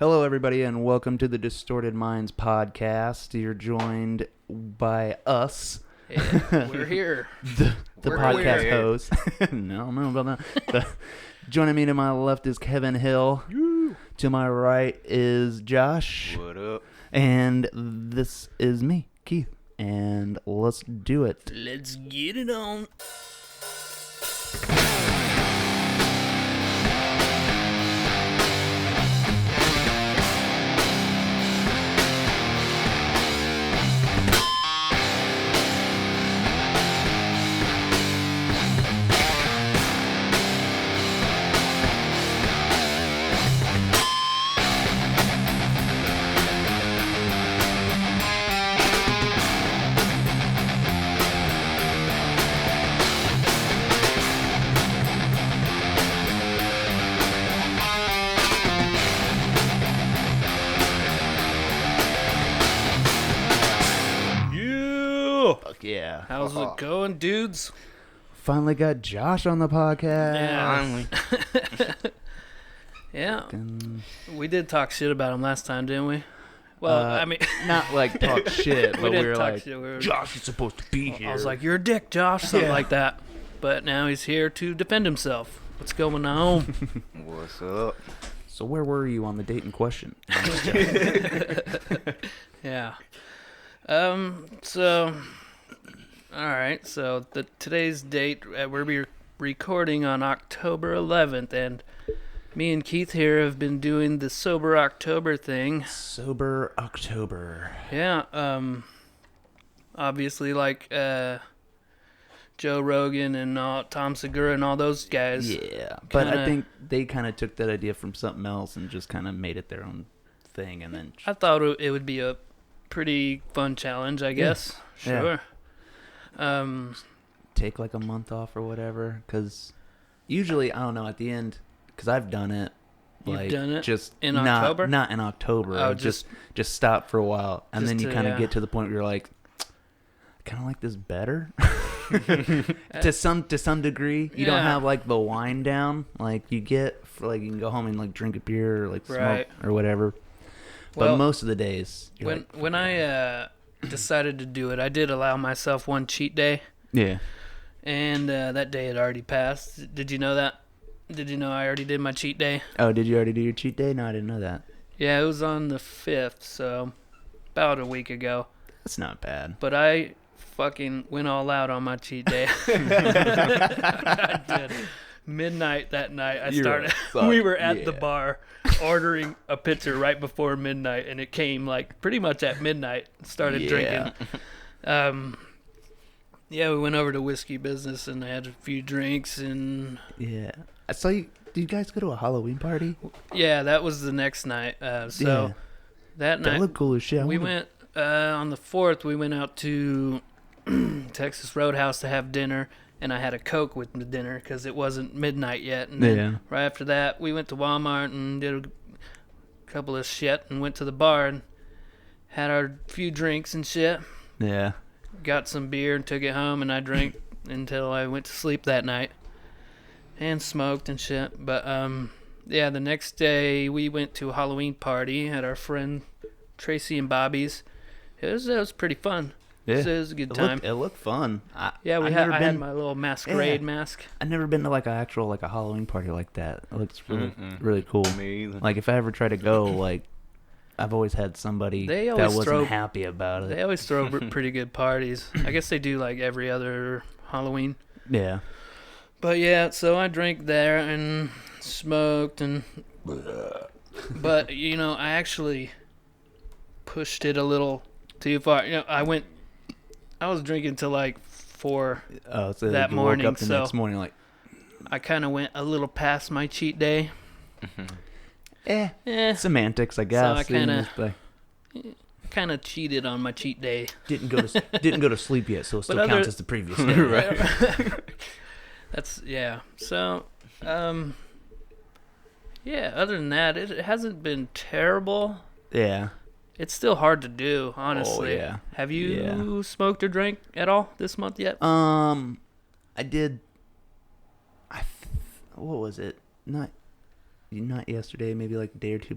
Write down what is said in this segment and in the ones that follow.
Hello, everybody, and welcome to the Distorted Minds podcast. You're joined by us. Yeah, we're here. the We're podcast here. host. No, I don't know about that. Joining me to my left is Kevin Hill. To my right is Josh. What up? And this is me, Keith. And let's do it. Let's get it on. Fuck yeah. How's it going, dudes? Finally got Josh on the podcast. Yeah. Finally. Yeah, And, we did talk shit about him last time, didn't we? Well, I mean, not like talk shit, we but we didn't were talk like, shit. We were, Josh is supposed to be here. I was like, "You're a dick, Josh," something Yeah. like that. But now he's here to defend himself. What's going on? What's up? So where were you on the date in question? Yeah. So, all right. So today's date, we're recording on October 11th, and me and Keith here have been doing the Sober October thing. Sober October. Yeah. Obviously, like Joe Rogan and Tom Segura and all those guys. Yeah, but I kinda- think they kind of took that idea from something else and just kind of made it their own thing, and then I thought it would be a pretty fun challenge, I guess. Yeah. Sure. take like a month off or whatever. Because usually, I don't know, at the end, because I've done it. You've Like, done it just in not, October? Not in October. Oh, just stop for a while, and just then you to- kind of yeah. get to the point where you're like, I kind of like this better. to some degree, you don't Yeah. have like the wind down like you get for like you can go home and like drink a beer or like smoke Right. or whatever. But Well, most of the days, you're when I decided to do it, I did allow myself one cheat day, yeah, and that day had already passed. Did you know that? Did you know I already did my cheat day? oh, did you already do your cheat day? No, I didn't know that. Yeah, it was on the 5th, so about a week ago. That's not bad. But I fucking went all out on my cheat day. I did. Midnight that night, I You're started. a We were at the yeah. bar ordering a pitcher right before midnight, and it came like pretty much at midnight. Started Yeah. drinking. Yeah, we went over to Whiskey Business and had a few drinks, and Yeah, I saw you. Did you guys go to a Halloween party? yeah, that was the next night. So Yeah. that That night looked cool as shit. we went on the 4th. We went out to Texas Roadhouse to have dinner, and I had a Coke with the dinner because it wasn't midnight yet. And then Yeah. right after that, we went to Walmart and did a couple of shit and went to the bar and had our few drinks and shit. Yeah. Got some beer and took it home, and I drank until I went to sleep that night and smoked and shit. But yeah, the next day we went to a Halloween party at our friend Tracy and Bobby's. It was pretty fun. Yeah. It was a good time. It looked fun. Yeah, I've I never had been- my little masquerade Yeah. mask. I've never been to like an actual like a Halloween party like that. It looks really really cool. Me either. Like if I ever try to go, like I've always had somebody They that always wasn't throw- happy about it. They always throw pretty good parties. I guess they do like every other Halloween. Yeah. But yeah, so I drank there and smoked and but you know, I actually pushed it a little too far. You know, I was drinking till like 4. Oh, so That you morning, woke up the so- next morning like, I kind of went a little past my cheat day. Eh, semantics, I guess. I kinda- Just, like, kind of cheated on my cheat day. didn't go to sleep yet, so it still But counts other- as the previous day. Right. That's yeah. So, yeah. Other than that, it hasn't been terrible. Yeah. It's still hard to do, honestly. yeah. Have you Yeah. smoked or drank at all this month yet? I did. What was it? Not yesterday. Maybe like a day or two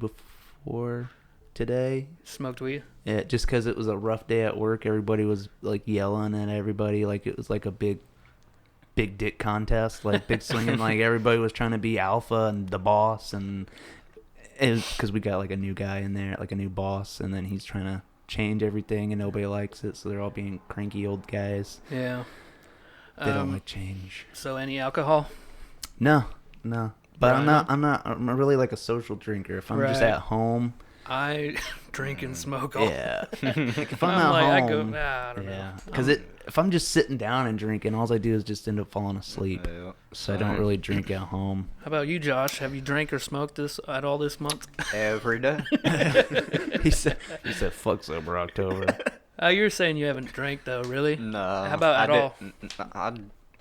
before today. Smoked weed? Yeah, just because it was a rough day at work. Everybody was like yelling at everybody, like it was like a big dick contest, like big swinging. Like everybody was trying to be alpha and the boss, and because we got like a new guy in there, like a new boss, and then he's trying to change everything, and nobody likes it, so they're all being cranky old guys. Yeah. They don't like change. So any alcohol? No. But Right. I'm really like a social drinker. If I'm just Right. at home. I drink and smoke all. Yeah. Like if I'm I'm at like, home. I don't Yeah. know. Because if I'm just sitting down and drinking, all I do is just end up falling asleep. Yeah. So I don't really drink at home. How about you, Josh? Have you drank or smoked this at all this month? Every day. He said, fuck sober October. You were saying you haven't drank though, really? No. How about at all?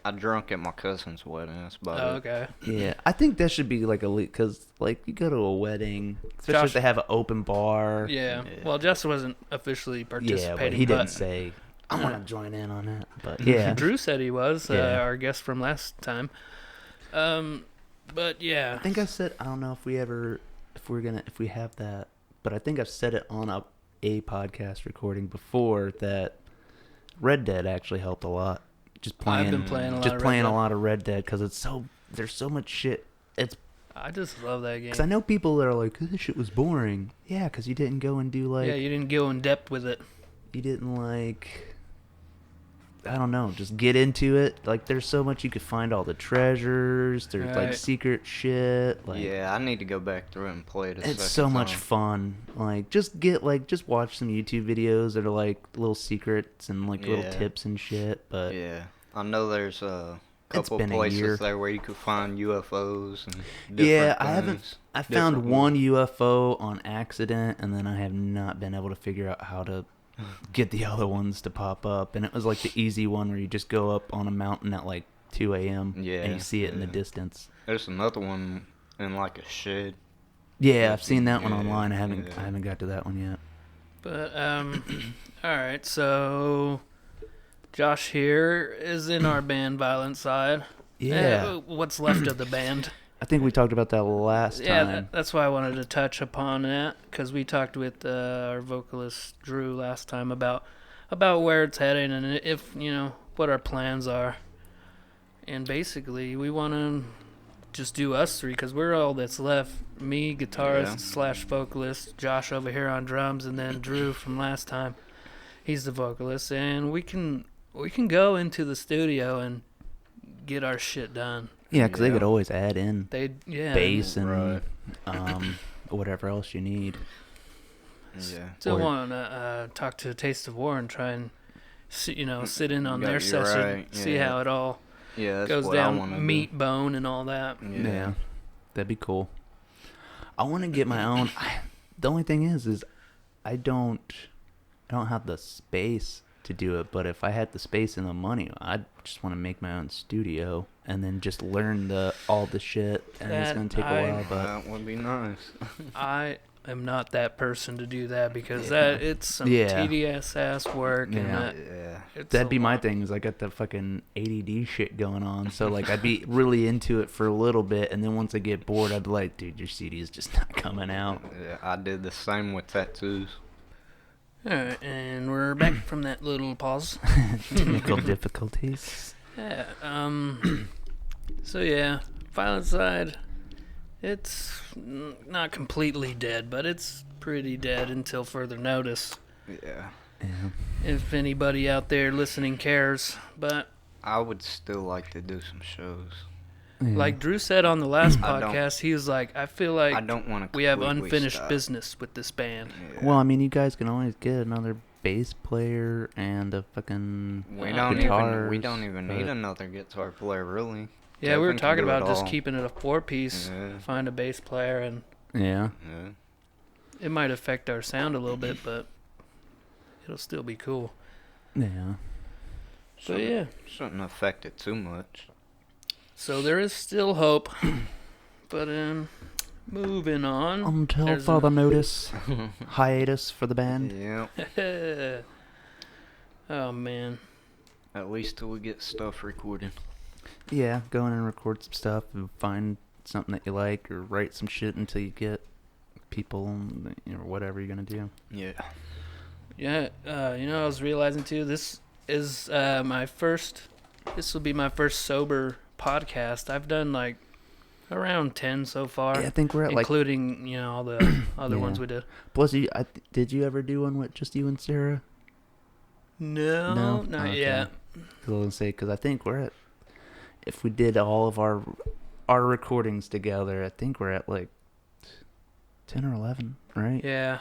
I drunk at my cousin's wedding. That's about Oh, it. okay. Yeah, I think that should be like because like you go to a wedding, especially Josh- if they have an open bar. Yeah. Yeah. Well, Jess wasn't officially Yeah, participating. but he didn't say I want to join in on it. But yeah, Drew said he was, Yeah. our guest from last time. But yeah. I think I said I don't know if we have that, but I think I've said it on a podcast recording before that Red Dead actually helped a lot. Just playing, I've been playing a lot just of Red playing Dead. a lot of Red Dead because there's so much shit. It's I just love that game. because I know people that are like, "Oh, this shit was boring." Yeah, because you didn't go and do like Yeah, you didn't go in depth with it. you didn't like I don't know, just get into it. Like there's so much you could find all the treasures, there's like Right. secret shit. Like Yeah, I need to go back through and play it. it's so much fun. Like just watch some YouTube videos that are like little secrets and like little Yeah. tips and shit. But Yeah, I know there's a couple been a year. places there where you could find UFOs and different yeah, I haven't. things. I found different one UFO on accident, and then I have not been able to figure out how to get the other ones to pop up. And it was like the easy one where you just go up on a mountain at like 2 a.m. and Yeah, you see it in the yeah. distance. There's another one in like a shed. Yeah, I've seen that one Yeah, online. I haven't yeah. got to that one yet. But all right. So Josh here is in our band Violencide. Yeah, What's left of the band? I think we talked about that last Yeah, time. that's why I wanted to touch upon that, because we talked with our vocalist Drew last time about where it's heading and if what our plans are. And basically, we want to just do us three because we're all that's left. Me, guitarist slash vocalist, Josh over here on drums, and then Drew from last time. He's the vocalist, and we can go into the studio and get our shit done. Yeah, because they Yeah. could always add in Yeah. bass and Right. whatever else you need. Yeah. Still Or- want to talk to Taste of War and try and sit in on Yeah, their you're session, right, see yeah. how it all Yeah, that's goes what I down, wanna meat, bone, and all that. do. Yeah. That'd be cool. I want to get my own. The only thing is I don't have the space to do it. But if I had the space and the money, I'd just want to make my own studio and then just learn all the shit. And it's That gonna take a while, but That would be nice. I am not that person to do that because Yeah. it's some Yeah. tedious ass work. And Yeah. that, Yeah. it's that'd a be my lot. thing. Is I got the fucking ADD shit going on, so like I'd be really into it for a little bit, and then once I get bored, I'd be like, dude, your CD is just not coming out. Yeah, I did the same with tattoos. All right, and we're back from that little pause. Technical difficulties. Yeah. So yeah, Violencide. It's not completely dead, but it's pretty dead until further notice. Yeah. Yeah. If anybody out there listening cares, but I would still like to do some shows. Yeah. like Drew said on the last I don't- podcast, he was like, I feel like I don't want to. we have unfinished business with this band. Yeah. Well, I mean, you guys can always get another bass player and a fucking we uh, don't guitars, even need but- another guitar player, really. Yeah, we were Kevin can talking do it about just all. keeping it a 4-piece, Yeah. find a bass player, and Yeah. Yeah. it might affect our sound a little bit, but it'll still be cool. Yeah. So yeah, Shouldn't affect it too much. so there is still hope, but moving on. Until There's further notice, hiatus for the band. Yeah. Oh man, At least till we get stuff recorded. Yeah, go in and record some stuff and find something that you like or write some shit until you get people or whatever you're gonna do. Yeah. Yeah, I was realizing too, this is this will be my first sober podcast. I've done like around 10 so far. Yeah, I think we're at including, all the other ones we did. Plus, did you ever do one with just you and Sarah? No, not Okay. yet. I was gonna say, because I think we're at, if we did all of our recordings together, I think we're at like 10 or 11, right? Yeah,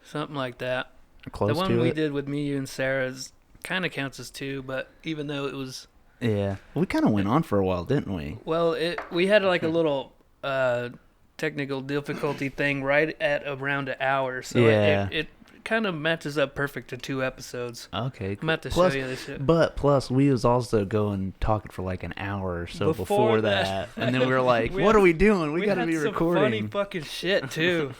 something like that. Or close The one to we it. did with me, you, and Sarah's kind of counts as 2, but even though it was... Yeah. We kind of went on for a while, didn't we? Well, we had like a little technical difficulty thing right at around an hour, so Yeah. it kind of matches up perfect to 2 episodes. Okay. I'm about to Plus- show you this shit. But plus, we was also talking for like an hour or so before that. And then we were like, We what had- are we doing? We got to had be some recording. funny fucking shit too.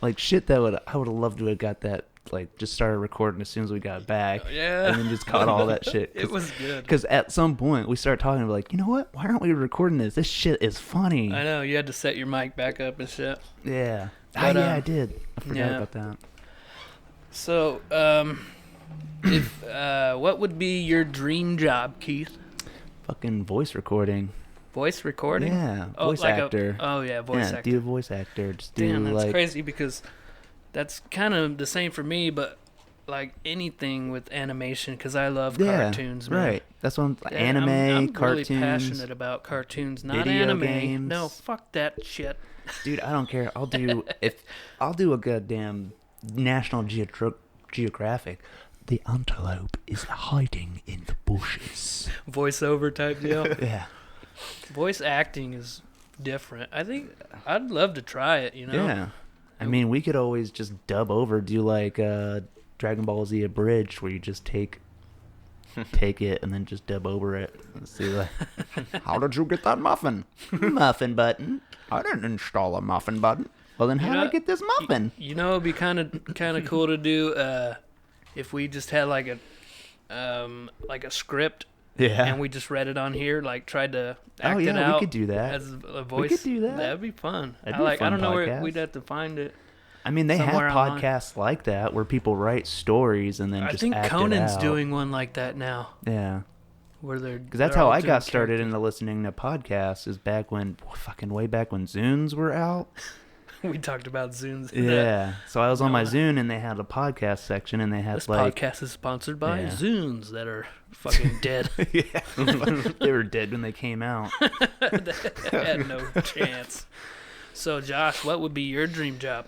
Like shit that I would have loved to have got that, like just started recording as soon as we got back. Yeah. And then just caught all that shit. It was good. Because at some point we started talking, we're like, you know what? Why aren't we recording this? This shit is funny. I know, you had to set your mic back up and shit. Yeah. But, Yeah, I did. I forgot yeah. about that. So, if what would be your dream job, Keith? Fucking voice recording. Voice recording? Yeah. Oh, Voice like actor. Oh yeah, voice Yeah, actor. do a voice actor. Just do Damn, that's like crazy because that's kind of the same for me, but like anything with animation, because I love cartoons, man. Right. That's what I'm Yeah, anime, I'm cartoons. really passionate about cartoons, not video anime. games. No, fuck that shit. Dude, I don't care. I'll do a goddamn National Geographic. The antelope is hiding in the bushes. Voiceover type deal. Yeah. Voice acting is different. I think I'd love to try it, Yeah. I mean, we could always just dub over, do like Dragon Ball Z Abridged, where you just take it and then just dub over it. Let's see, like, how did you get that muffin? Muffin button. I didn't install a muffin button. Well, then how did I get this muffin? It'd be kind of cool to do if we just had like a script. Yeah. And we just read it on here, like tried to act Oh, yeah, it out. we could do that. As a voice. We could do that. That'd be fun. That'd be a I fun don't know where podcast. we'd have to find it. I mean, they have somewhere online. podcasts like that where people write stories and then I just think act Conan's it out. doing one like that now, Yeah. where they're Because that's they're how all I doing got started characters. into listening to podcasts, is way back when Zunes were out. We talked about Zunes. Yeah. So I was on my No. Zune and they had a podcast section and they had This like... podcast is sponsored by Yeah. Zunes that are fucking dead. Yeah. They were dead when they came out. They had no chance. So, Josh, what would be your dream job?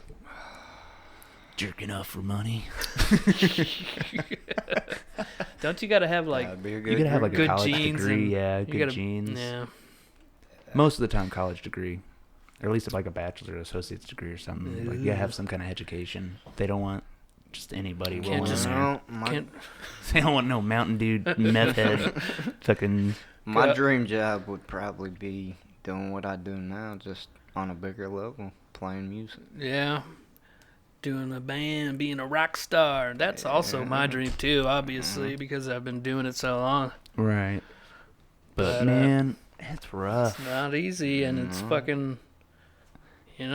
Jerking off for money. Don't you gotta have like That'd be a You good gotta have like a good college genes degree. and Yeah, you good gotta- genes. Yeah. Most of the time, college degree. Or at least like a bachelor's or associate's degree or something. Like, you gotta have some kind of education. They don't want just anybody Can't rolling just- in there. Can't, They don't want no Mountain Dew meth head. Fucking... My Go- dream job would probably be doing what I do now, just on a bigger level, playing music. yeah. Doing a band, being a rock star. That's also my dream too, obviously, because I've been doing it so long. Right. But, But, man, it's rough. It's not easy, and it's fucking, all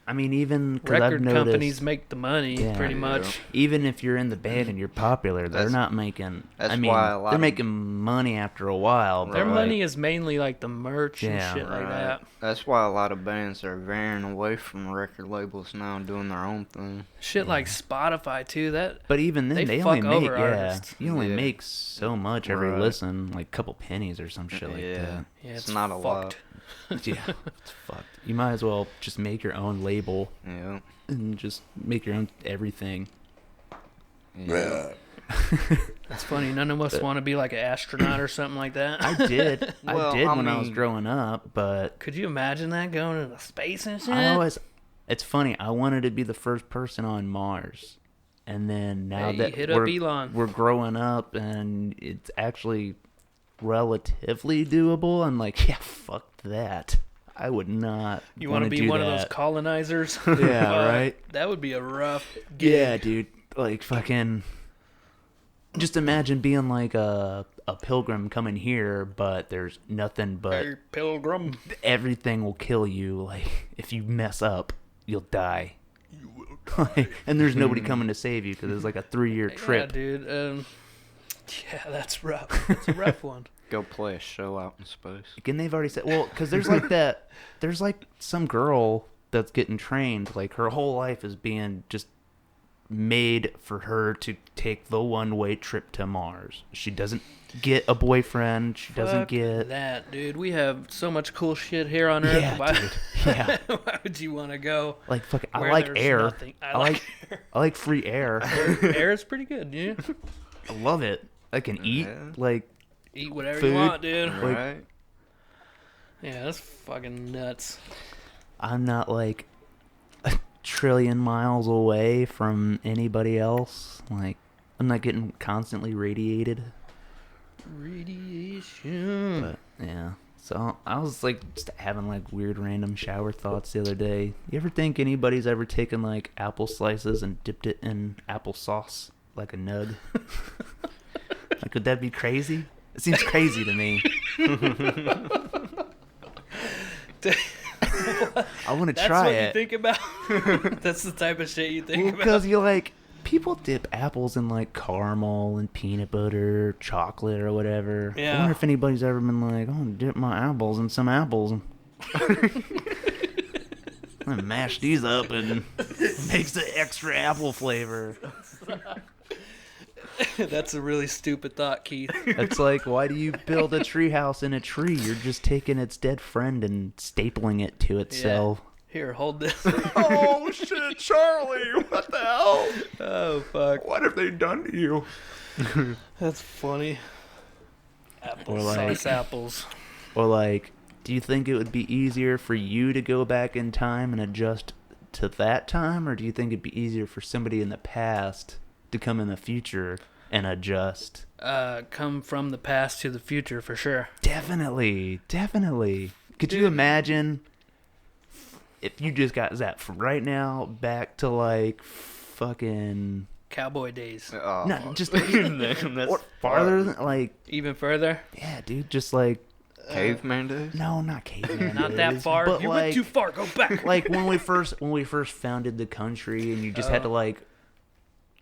I mean, even because I've record noticed, companies make the money, Yeah. pretty Yeah. much. even if you're in the band and you're popular, they're That's- not making. that's I mean, why a lot they're of- making money after a while. But Their Right. money is mainly like the merch and Yeah. shit like that. That's why a lot of bands are veering away from record labels now and doing their own thing. Shit like Spotify too. That But even then, They they fuck only make over artists. you only Yeah. make so much every Right. listen, like a couple pennies or some shit like Yeah. yeah, It's not a lot. fucked. that. Yeah, it's fucked. You might as well just make your own label Yeah. and just make your own everything. Yeah. That's funny. None of us want to be like an astronaut or something like that. I did, Well, I did I when I was mean- growing up, but Could you imagine that going into space and shit? I always. It's funny. I wanted to be the first person on Mars, and then now Hey, that hit up Elon. we're growing up and it's actually relatively doable, I'm like, yeah, fuck that. I would not. You want to be do one of those that. colonizers? Yeah, Well, right. That would be a rough gig. Yeah, dude. Like fucking. Just imagine being like a pilgrim coming here, but there's nothing but Hey, pilgrim. everything will kill you. Like if you mess up, you'll die. You will die. And there's nobody coming to save you because it's like a 3-year trip. Yeah, dude. Yeah, that's rough. That's a rough one. Go play a show out in space. And they've already said, well, because there's like that, there's like some girl that's getting trained, like her whole life is being just made for her to take the one-way trip to Mars. She doesn't get a boyfriend. She doesn't get that, dude. We have so much cool shit here on Earth. Yeah, Why, dude. Yeah. why would you want to go? Like fucking, I where like there's air. nothing? I like air. I like free air. Air is pretty good, yeah. I love it. I can eat like Eat whatever food. you want, dude. Right? Yeah, that's fucking nuts. I'm not like a trillion miles away from anybody else. Like I'm not getting constantly radiated. Radiation. But yeah. So I was like just having like weird random shower thoughts the other day. You ever think anybody's ever taken like apple slices and dipped it in applesauce like a nug? Like would that be crazy? It seems crazy to me. I want to try it. That's what you think about? That's the type of shit you think about? Because you like, people dip apples in like caramel and peanut butter, chocolate or whatever. Yeah. I wonder if anybody's ever been like, I'm going to dip my apples in some apples. I'm going to mash these up and makes the extra apple flavor. That's a really stupid thought, Keith. It's like, why do you build a treehouse in a tree? You're just taking its dead friend and stapling it to itself. Here, hold this. Oh shit, Charlie! What the hell? Oh, fuck. What have they done to you? That's funny. Apple Or like- sauce apples. Or like, do you think it would be easier for you to go back in time and adjust to that time, or do you think it'd be easier for somebody in the past to come in the future and adjust? Come from the past to the future for sure. Definitely. Could you imagine if you just got zapped from right now back to like fucking Cowboy days. no, just That's or farther than like, Even further? yeah, dude, just like caveman days? no, not caveman Not that days, far. but You like, went too far. Go back. like when we first founded the country and you just had to like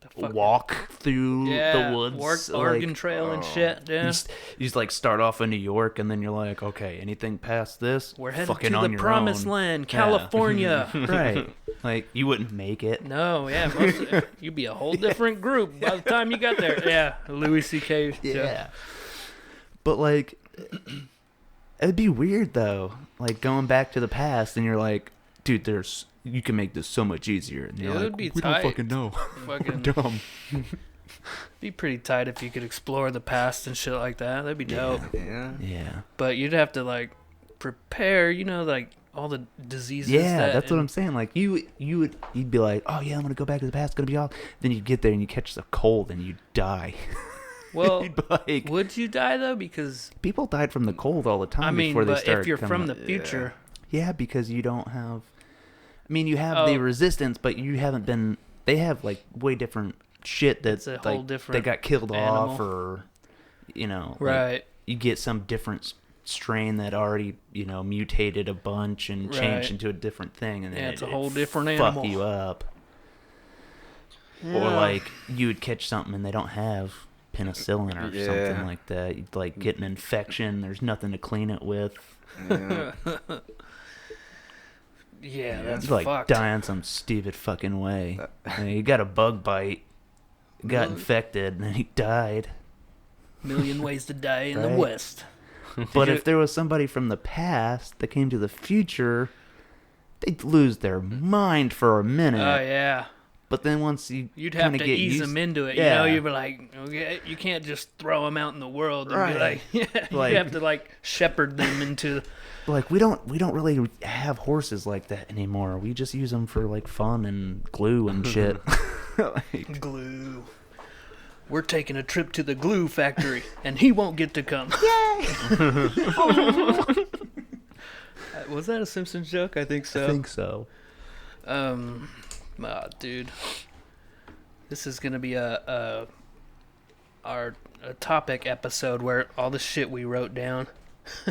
The fucking- walk through the woods, Oregon like, Trail and shit. you Yeah. just like start off in New York and then you're like, okay, anything past this, We're headed fucking to on the your promised own. land, Yeah. California. Right, like you wouldn't make it. No, yeah, you'd be a whole different group by the time you got there. Yeah, Louis C.K. Yeah, but like it'd be weird though, like going back to the past and you're like, dude, you can make this so much easier. And you're Yeah, it like, would be we tight. don't fucking know. We're Fucking dumb. be pretty tight if you could explore the past and shit like that. That'd be dope. Yeah. Yeah. But you'd have to like prepare, like all the diseases. Yeah, that's what I'm saying. Like you'd be like, oh yeah, I'm gonna go back to the past. It's gonna be all. Then you get there and you catch a cold and you die. Well, You'd be like, would you die though? Because people died from the cold all the time I mean, before they but started if you're coming from up. the future, Yeah, because you don't have. I mean, you have the Oh. resistance, but you haven't been. They have like way different shit It's that's a like whole different they got killed animal. off, or like, right? you get some different strain that already mutated a bunch and changed Right. into a different thing, and then Yeah, it's a it whole different fuck animal. you up. Or Yeah. like you would catch something and they don't have penicillin or Yeah. something like that. You'd like get an infection. There's nothing to clean it with. Yeah. Yeah, that's You like fucked. die in some stupid fucking way. You got a bug bite, got Really? infected, and then he died. Million ways to die in the Right. West. But you- if there was somebody from the past that came to the future, they'd lose their mind for a minute. Oh yeah, But then once you'd have kinda to get ease used- them into it. Yeah. You'd be like, okay, you can't just throw them out in the world and be Right. like, yeah, Like- you have to like shepherd them into. like we don't really have horses like that anymore. We just use them for like fun and glue and shit. Like, Glue. We're taking a trip to the glue factory, and he won't get to come. Was that a Simpsons joke? I think so. I think so. Dude, this is gonna be a topic episode where all the shit we wrote down.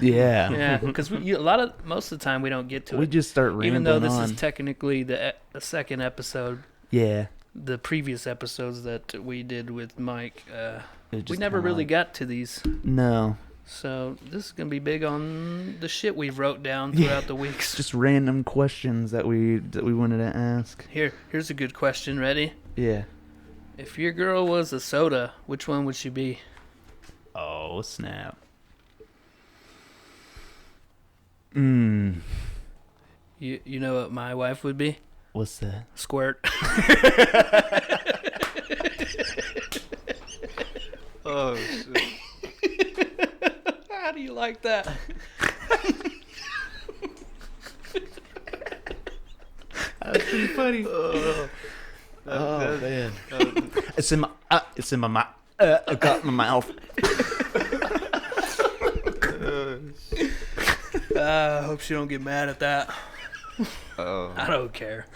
Yeah. Yeah, because most of the time we don't get to We it. just start rambling Even though this on. is technically the second episode, Yeah. the previous episodes that we did with Mike, It we just never kinda really like- got to these. No. So this is gonna be big on the shit we wrote down throughout the weeks. Just random questions that we wanted to ask. Here's a good question. Ready? Yeah. If your girl was a soda, which one would she be? Oh, snap. You know what my wife would be? What's that? Squirt. Oh, shit. How do you like that? That's pretty funny. Oh, man. It's in my mouth. I got in my mouth. I hope she don't get mad at that. Oh. I don't care.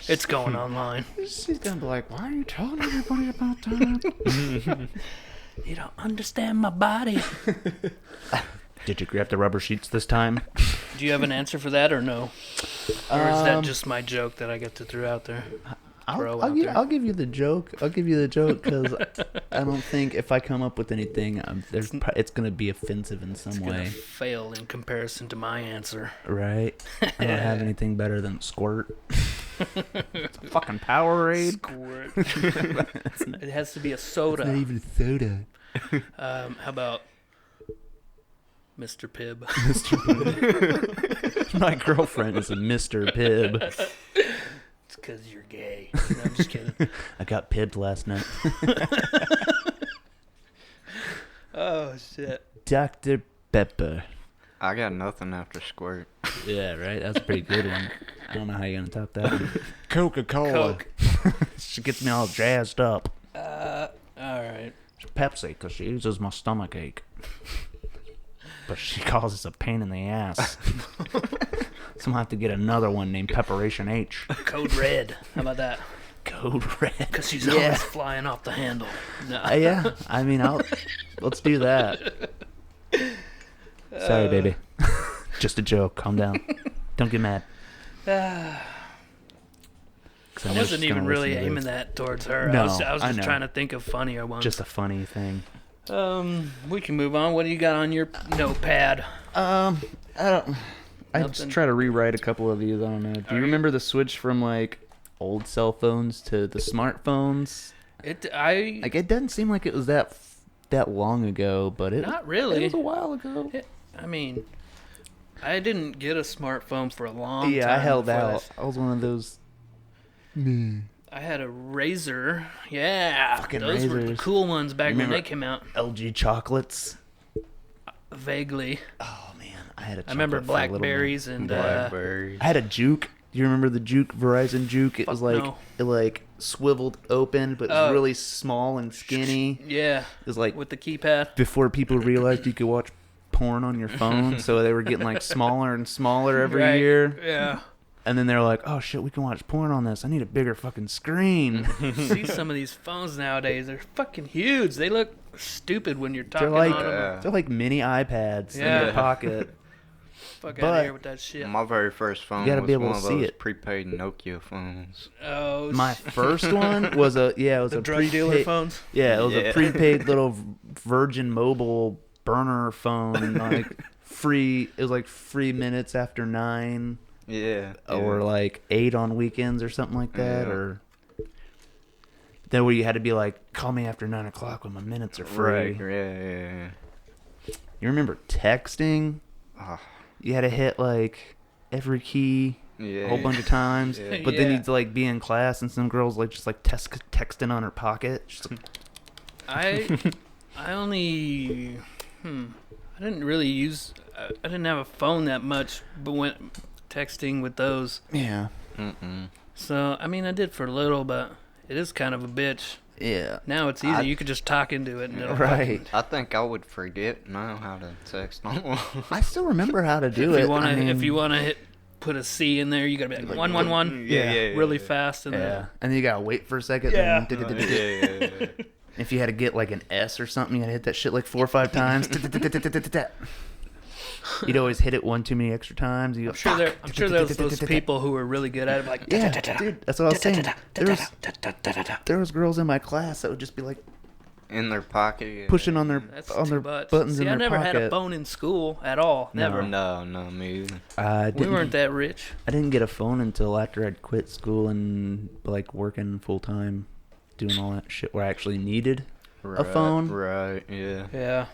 It's going online. She's gonna be like, why are you telling everybody about that? You don't understand my body. Did you grab the rubber sheets this time? Do you have an answer for that or no? Or is that Um, just my joke that I get to throw out there? I'll give you the joke. I'll give you the joke because I don't think if I come up with anything, it's going to be offensive in some It's gonna way. fail in comparison to my answer. Right? I don't have anything better than squirt. It's a fucking Powerade. Squirt. It has to be a soda. It's not even soda. How about Mr. Pibb? My girlfriend is a Mr. Pibb. It's because you're gay. No, I'm just kidding. I got pibbed last night. Oh, shit. Dr. Pepper. I got nothing after squirt. Yeah, right? That's a pretty good one. I don't know how you're going to top that one. Coca-Cola. Coke. She gets me all jazzed up. All right. Pepsi, because she uses my stomach ache. But she causes a pain in the ass. So I'm going to have to get another one named Pepperation H. Code Red. How about that? Code Red. Because she's always flying off the handle. No. Yeah, I mean, let's do that. Sorry, baby. Just a joke. Calm down. Don't get mad. 'Cause I know wasn't she's even gonna really listen to aiming this. that towards her. No, I was I just know. trying to think of funnier ones. Just a funny thing. We can move on. What do you got on your notepad? I don't. I just Nothing. try to rewrite a couple of these. I don't know. Do you remember the switch from like old cell phones to the smartphones? Like it doesn't seem like it was that long ago, but it Not really. It was a while ago. I mean, I didn't get a smartphone for a long time. Yeah, I held before out. this. I was one of those. I had a Razor. Yeah, Fucking those were the Razors. cool ones back when Remember- they came out. LG chocolates. Vaguely, Oh man, I had a. I remember chocolate for a little bit. Blackberries and Blackberry. I had a Juke. Do you remember the Juke, Verizon Juke? It was Fuck like no. it like swiveled open, but it was Oh. really small and skinny. yeah, It was like with the keypad. before people realized you could watch porn on your phone, so they were getting like smaller and smaller every Right. year. Yeah. And then they're like, "Oh shit, we can watch porn on this. I need a bigger fucking screen." See some of these phones nowadays, they're fucking huge. They look stupid when you're they're talking like on them. Yeah. they're like mini iPads in Yeah. your pocket. Fuck out but- of here with that shit. My very first phone gotta was be able one to of see those it. prepaid Nokia phones. Oh, My first one was a the drug dealer prepaid- phones. Yeah, it was a Yeah. prepaid little Virgin Mobile burner phone, like free. It was like free minutes after 9, Yeah. or like 8 on weekends or something like that, Yeah. or then where you had to be like, call me after 9 o'clock when my minutes are free. Right. Yeah. You remember texting? Ah, You had to hit like every key yeah. a whole bunch of times, Yeah. but then Yeah. you'd like be in class and some girls like just like texting on her pocket. Just like, I only I didn't really use I didn't have a phone that much, but when texting with those. yeah, So I mean I did for a little, but it is kind of a bitch. yeah, Now it's easy. You could just talk into it and it'll right. I think I would forget now how to text on one. I still remember how to do If it. you want to, I mean, if you want to put a C in there, you gotta be like 111. Yeah, really fast and yeah, then and then you gotta wait for a second. Yeah. then If you had to get like an S or something, you had to hit that shit like 4 or 5 times. You'd always hit it one too many extra times. I'm sure there was those people who were really good at it, like yeah, dude. That's what I was saying. There was girls in my class that would just be like in their pocket. Yeah. pushing on their buttons in their pocket. I never had a phone in school at all. Never. No, me either. We weren't that rich. I didn't get a phone until after I'd quit school and like working full time, doing all that shit where I actually needed a phone. Right. Yeah. Yeah.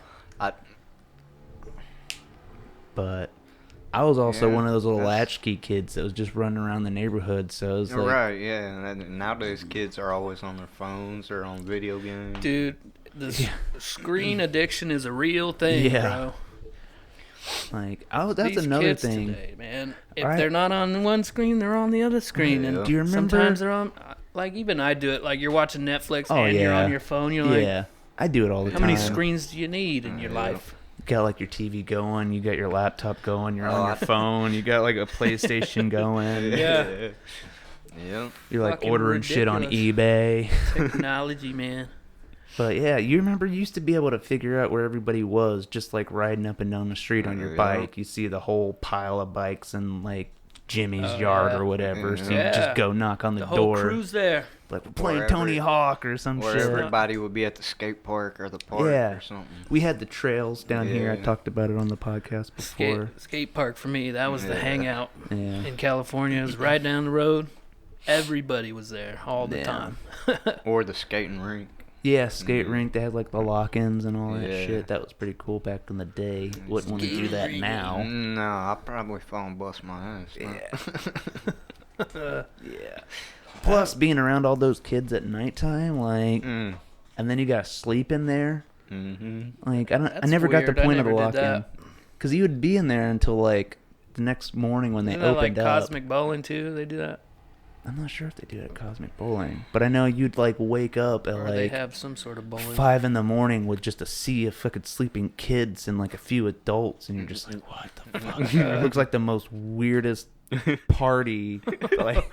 But I was also one of those little that's- latchkey kids that was just running around the neighborhood. So it was like, Right. Yeah. And nowadays kids are always on their phones or on video games. Dude, the screen addiction is a real thing, Yeah. bro. like, oh, that's These another kids thing. today, man. If Right. they're not on one screen, they're on the other screen. Yeah. And Do you remember? sometimes they're on. Like even I do it. Like you're watching Netflix Oh, and you're yeah. on your phone. You're like, Yeah, I do it all the how time. many screens do you need in your Yeah. life? You got like your TV going, you got your laptop going, you're on Oh, your phone, you got like a PlayStation going. Yeah. Yeah. You're like Fucking ordering shit on ridiculous. eBay. Technology, man. But yeah, you remember you used to be able to figure out where everybody was just like riding up and down the street on your Yeah. bike. You see the whole pile of bikes in like Jimmy's Oh, yard yeah. or whatever. So you Yeah. just go knock on the, The whole door. crew's there. Like we're playing Wherever- Tony Hawk or some Where shit. everybody would be at the skate park or the park Yeah. or something. We had the trails down here. I Yeah. talked about it on the podcast before. Skate park for me. That was the Yeah. hangout Yeah. in California. It was right down the road. Everybody was there all the Yeah. time. Or the skating rink. Yeah, skate rink. They had like the lock-ins and all that Yeah. shit. That was pretty cool back in the day. Wouldn't want to do that now. No, I'll probably fall and bust my ass. Yeah. Yeah. Plus, being around all those kids at nighttime, like, Mm. and then you got to sleep in there. Mm-hmm. Like, I That's never got the weird. I point of the never did lock-in, that. because you would be in there until like the next morning when Isn't they that like opened up. Cosmic Bowling too? They do that, I'm not sure if they do it at Cosmic Bowling, but I know you'd like wake up at or they like have some sort of bowling. 5 in the morning with just a sea of fucking sleeping kids and like a few adults, and you're just like, what the fuck? It looks like the most weirdest party. Like,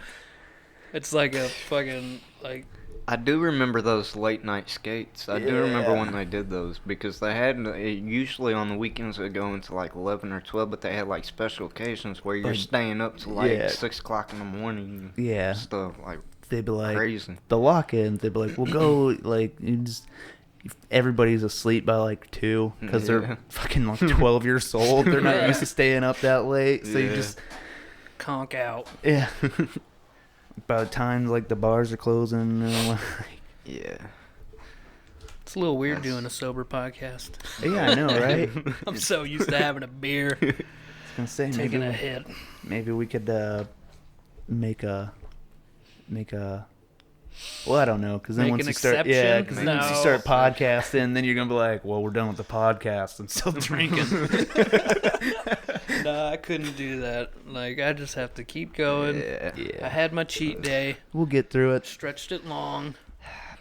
It's like a fucking like. I do remember those late night skates. I do remember Yeah. when they did those because they had usually on the weekends they go into like 11 or 12, but they had like special occasions where you're Like, staying up to like yeah. 6 o'clock in the morning. yeah, Stuff like they'd be like crazy. the lock-ins. They'd be like, we'll go like you just. Everybody's asleep by like 2 because Yeah. they're fucking like 12 years old. They're not Yeah. used to staying up that late, so you Yeah. just Conk out. yeah. By the time like the bars are closing, like, Yeah. It's a little weird That's- doing a sober podcast. yeah, I know, right? I'm so used to having a beer, I was gonna say taking maybe a hit. maybe we could make a well, I don't know, because then Make once an you start exception? because then once you No. start podcasting, then you're gonna be like, well, we're done with the podcast and still drinking. Nah, I couldn't do that. Like I just have to keep going. Yeah. I Yeah, had my cheat day, we'll get through it. stretched it long.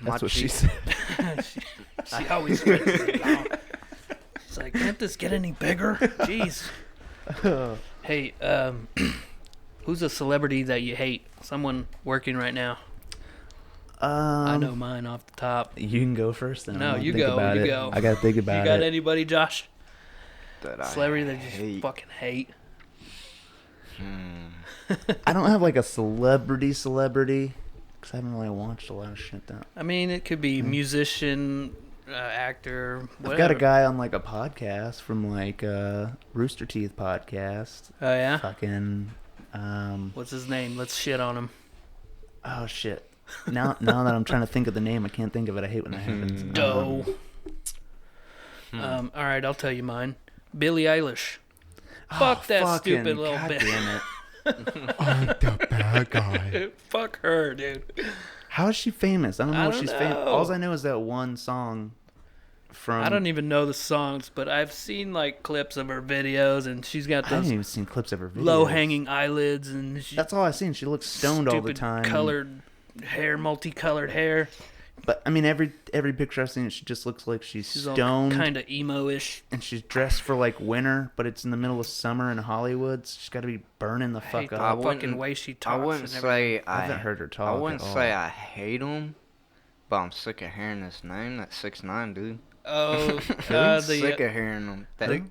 That's what she cheat- said. she always stretches it long. She's like, can't this get any bigger? Jeez. Hey, who's a celebrity that you hate? Someone working right now. I know mine off the top. You can go first. Then No, I'm gonna you think go, About you it. go. I gotta think about You got it. anybody, Josh? That I Celebrity that you just hate. fucking hate? I don't have like a celebrity because I haven't really watched a lot of shit. That I mean, it could be musician, actor, whatever. I've got a guy on like a podcast from like Rooster Teeth podcast. Oh, yeah? Fucking What's his name? Let's shit on him. oh shit. Now that I'm trying to think of the name, I can't think of it. I hate when that happens. Doe. All right, I'll tell you mine. Billie Eilish. Fuck that fucking stupid little God bitch. damn it. I'm the bad guy. Fuck her, dude. How is she famous? I don't know I what don't she's famous. know. All I know is that one song from. I don't even know the songs, but I've seen like clips of her videos, and she's got I those haven't even seen clips of her videos. low-hanging eyelids, and she, That's all I've seen. She looks stoned all the stupid time. colored hair, multicolored hair. But I mean, every picture I've seen, she just looks like she's She's all stoned, kind of emo-ish. and she's dressed for like winter, but it's in the middle of summer in Hollywood. So she's got to be burning the I hate fuck the up. fucking wouldn't- way she I talks. wouldn't and everything. say I haven't heard her talk. I wouldn't at all. say I hate him, but I'm sick of hearing this name. That 6ix9ine dude. Oh, I'm sick of hearing them. That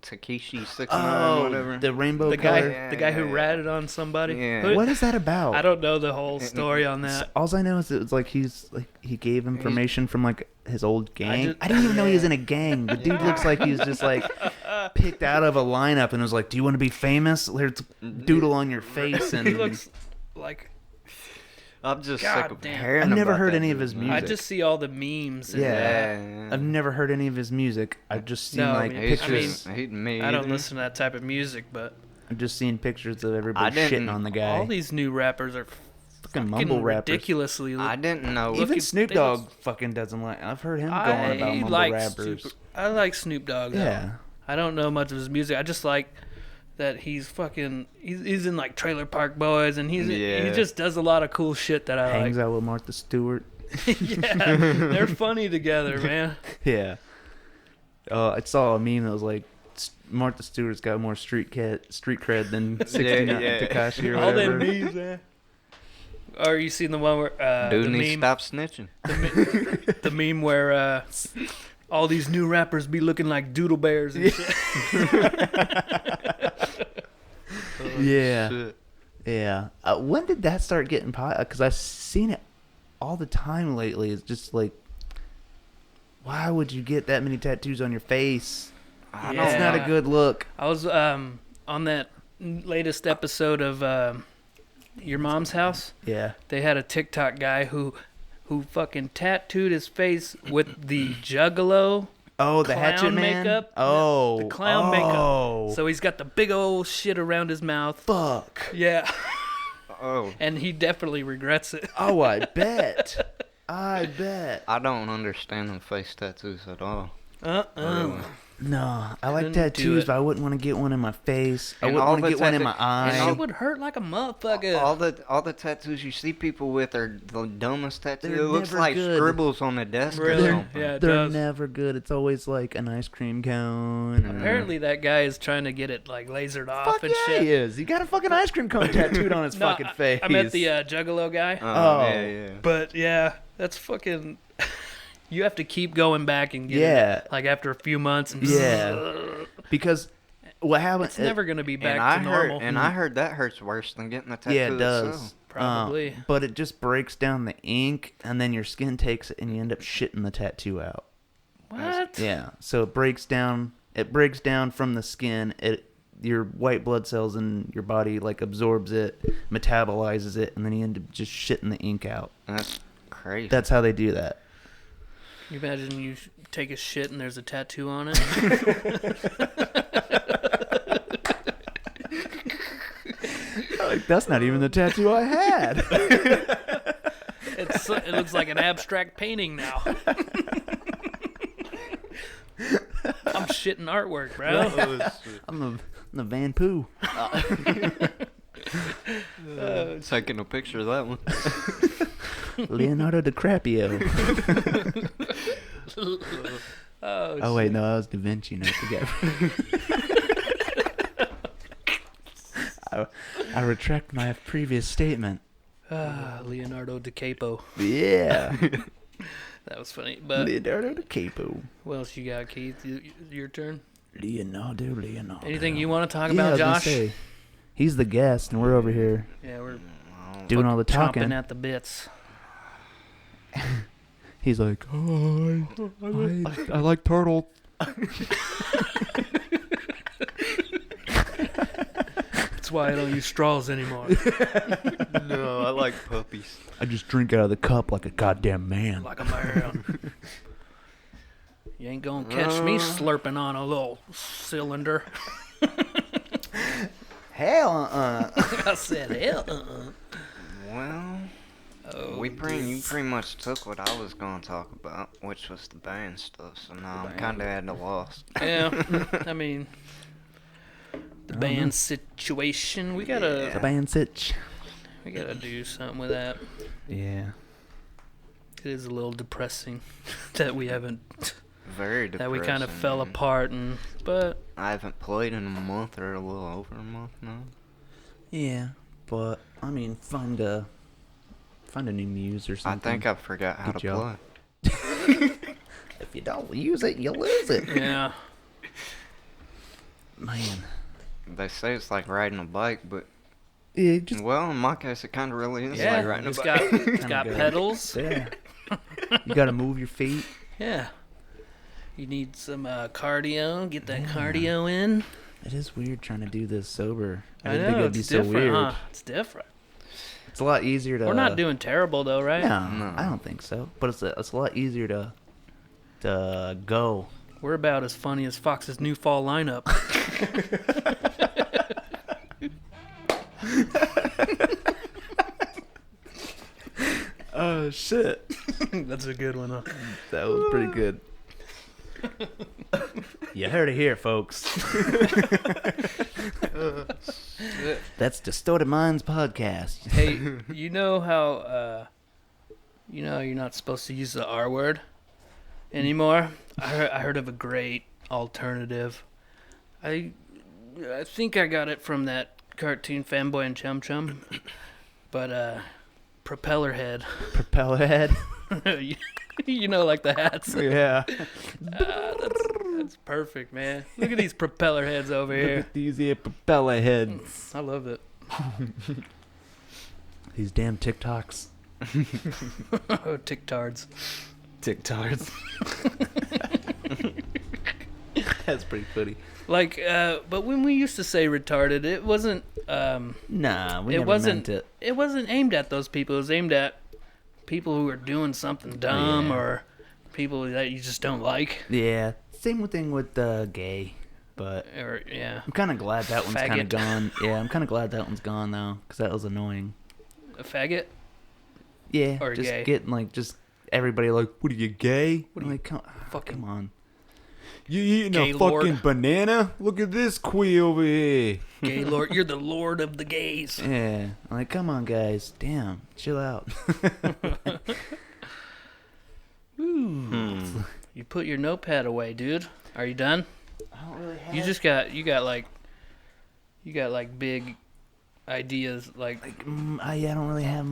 Takeshi 69, whatever. The rainbow the color. guy, the guy who ratted on somebody. Yeah. What is that about? I don't know the whole story on that. All I know is it was like he gave information from like his old gang. just- I didn't even know he was in a gang. The dude looks like he was just like picked out of a lineup and was like, "Do you want to be famous? Let's doodle on your face." And He looks like. I'm just God sick of damn. hearing I've never about heard that any of dude, his man. music. I just see all the memes. And Yeah. I've never heard any of his music. I've just seen No, like I mean, pictures. I don't listen to that type of music, but I've just seen pictures of everybody didn't- shitting on the guy. all these new rappers are fucking mumble rappers. ridiculously. I didn't know. Even Look at- Snoop they Dogg look- fucking doesn't like. I've heard him going I about mumble like rappers. I like Snoop Dogg. Though. Yeah. I don't know much of his music. I just like that he's fucking. He's in like Trailer Park Boys, and he Yeah. just does a lot of cool shit that I Hangs like. out with Martha Stewart. Yeah, they're funny together, man. Yeah. I saw a meme that was like, Martha Stewart's got more street cred than 69 yeah. Tekashi or All whatever. them memes, man. Or you seen the one where Dude the needs to meme, stop snitching. the meme where all these new rappers be looking like doodle bears and shit. Yeah. Shit. Yeah. When did that start getting popular? Because I've seen it all the time lately. It's just like, why would you get that many tattoos on your face? I Yeah. It's don't not a know. good look. I was on that latest episode of Your Mom's House. Yeah. They had a TikTok guy who fucking tattooed his face with the Juggalo. Oh, the Clown Hatchet Man? makeup? Oh. The clown makeup. Oh. So he's got the big old shit around his mouth. Fuck. Yeah. Oh, And he definitely regrets it. Oh, I bet. I bet. I don't understand them face tattoos at all. Really. No, I like Couldn't do tattoos, it. but I wouldn't want to get one in my face. I And wouldn't all want to the get one in my tattoo- eye. and That all- shit would hurt like a motherfucker. All the tattoos you see people with are the dumbest tattoos. They're It looks never like good. scribbles on the desk Really? or something. Yeah, it They're does. never good. It's always like an ice cream cone. or- Apparently that guy is trying to get it like lasered off Fuck and yeah, shit. he is. He got a fucking ice cream cone tattooed on his No, fucking face. I met the Juggalo guy. Oh. Yeah, yeah. But yeah, that's fucking. You have to keep going back and get Yeah. it. Like after a few months. And Yeah. Because what happened? It's never gonna be back And I to heard, normal. and I heard that hurts worse than getting the tattoo Yeah, it itself. does. Probably. But it just breaks down the ink, and then your skin takes it, and you end up shitting the tattoo out. What? Yeah. So it breaks down. It breaks down from the skin. Your white blood cells in your body like absorbs it, metabolizes it, and then you end up just shitting the ink out. That's crazy. That's how they do that. You imagine you take a shit and there's a tattoo on it. Like, that's not even the tattoo I had. It looks like an abstract painting now. I'm shitting artwork, bro. I'm the Van Poo. Taking a picture of that one. Leonardo DiCaprio. Oh wait, no, that was Da Vinci. No, forget. I retract my previous statement. Leonardo DiCapo. Yeah, That was funny. But Leonardo DiCaprio. what else you got, Keith? Your turn. Leonardo. Anything you want to talk Yeah, I about, was gonna Josh? say, he's the guest, and we're over here Yeah, we're doing all the talking. chomping at the bits. He's like, oh, I like turtle. That's why I don't use straws anymore. No, I like puppies. I just drink out of the cup like a goddamn man. Like a man. You ain't gonna catch me slurping on a little cylinder. Hell, I said, hell, Well, you pretty much took what I was gonna talk about, which was the band stuff. So now I'm kind of at a loss. Yeah, I mean, the band situation. We the gotta band sitch. do something with that. Yeah. It is a little depressing that we haven't, Very depressing. that we kind of fell man. apart, but I haven't played in a month or a little over a month now. Yeah, but I mean, find a new muse or I something. think I forgot how Good to job. play. If you don't use it, you lose it. Yeah. Man. They say it's like riding a bike, but Yeah, just well, in my case, it kind of really is Yeah. like riding a It's bike. got, it's Kinda got good. pedals. yeah. You gotta move your feet. Yeah. You need some cardio. Get that cardio in. It is weird trying to do this sober. I I didn't know, think it'd be it's so different, weird. huh? It's different. It's a lot easier to. We're not doing terrible, though, right? No, No. I don't think so. But it's a lot easier to go. We're about as funny as Fox's new fall lineup. Oh shit. That's a good one, huh? That was pretty good. You heard it here, folks. That's Distorted Minds podcast. Hey, you know how, you're not supposed to use the R word anymore? I heard of a great alternative. I think I got it from that cartoon Fanboy and Chum Chum. But, propeller head. Propeller head. You know, like the hats. Yeah. That's perfect, man. Look at these propeller heads over Look here. at these here propeller heads. I love it. These damn TikToks. Oh, ticktards. TikToks. That's pretty funny. Like, but when we used to say retarded, it wasn't. Nah, we It never wasn't- meant it. It wasn't aimed at those people. It was aimed at people who are doing something dumb Yeah. or people that you just don't like. Yeah. Same thing with gay. But Or yeah, I'm kind of glad that one's kind of Faggot. gone. Yeah, I'm kind of glad that one's gone though, because that was annoying. a faggot. Yeah, Or just gay. getting just everybody like, what are you gay? What are I'm you like, come fucking on. You eating gay a fucking lord? banana? Look at this queer over here. Gay lord? You're the lord of the gays. Yeah, I'm like, come on, guys, damn, chill out. Ooh. You put your notepad away, dude. Are you done? I don't really have. You got like big ideas like. I don't really have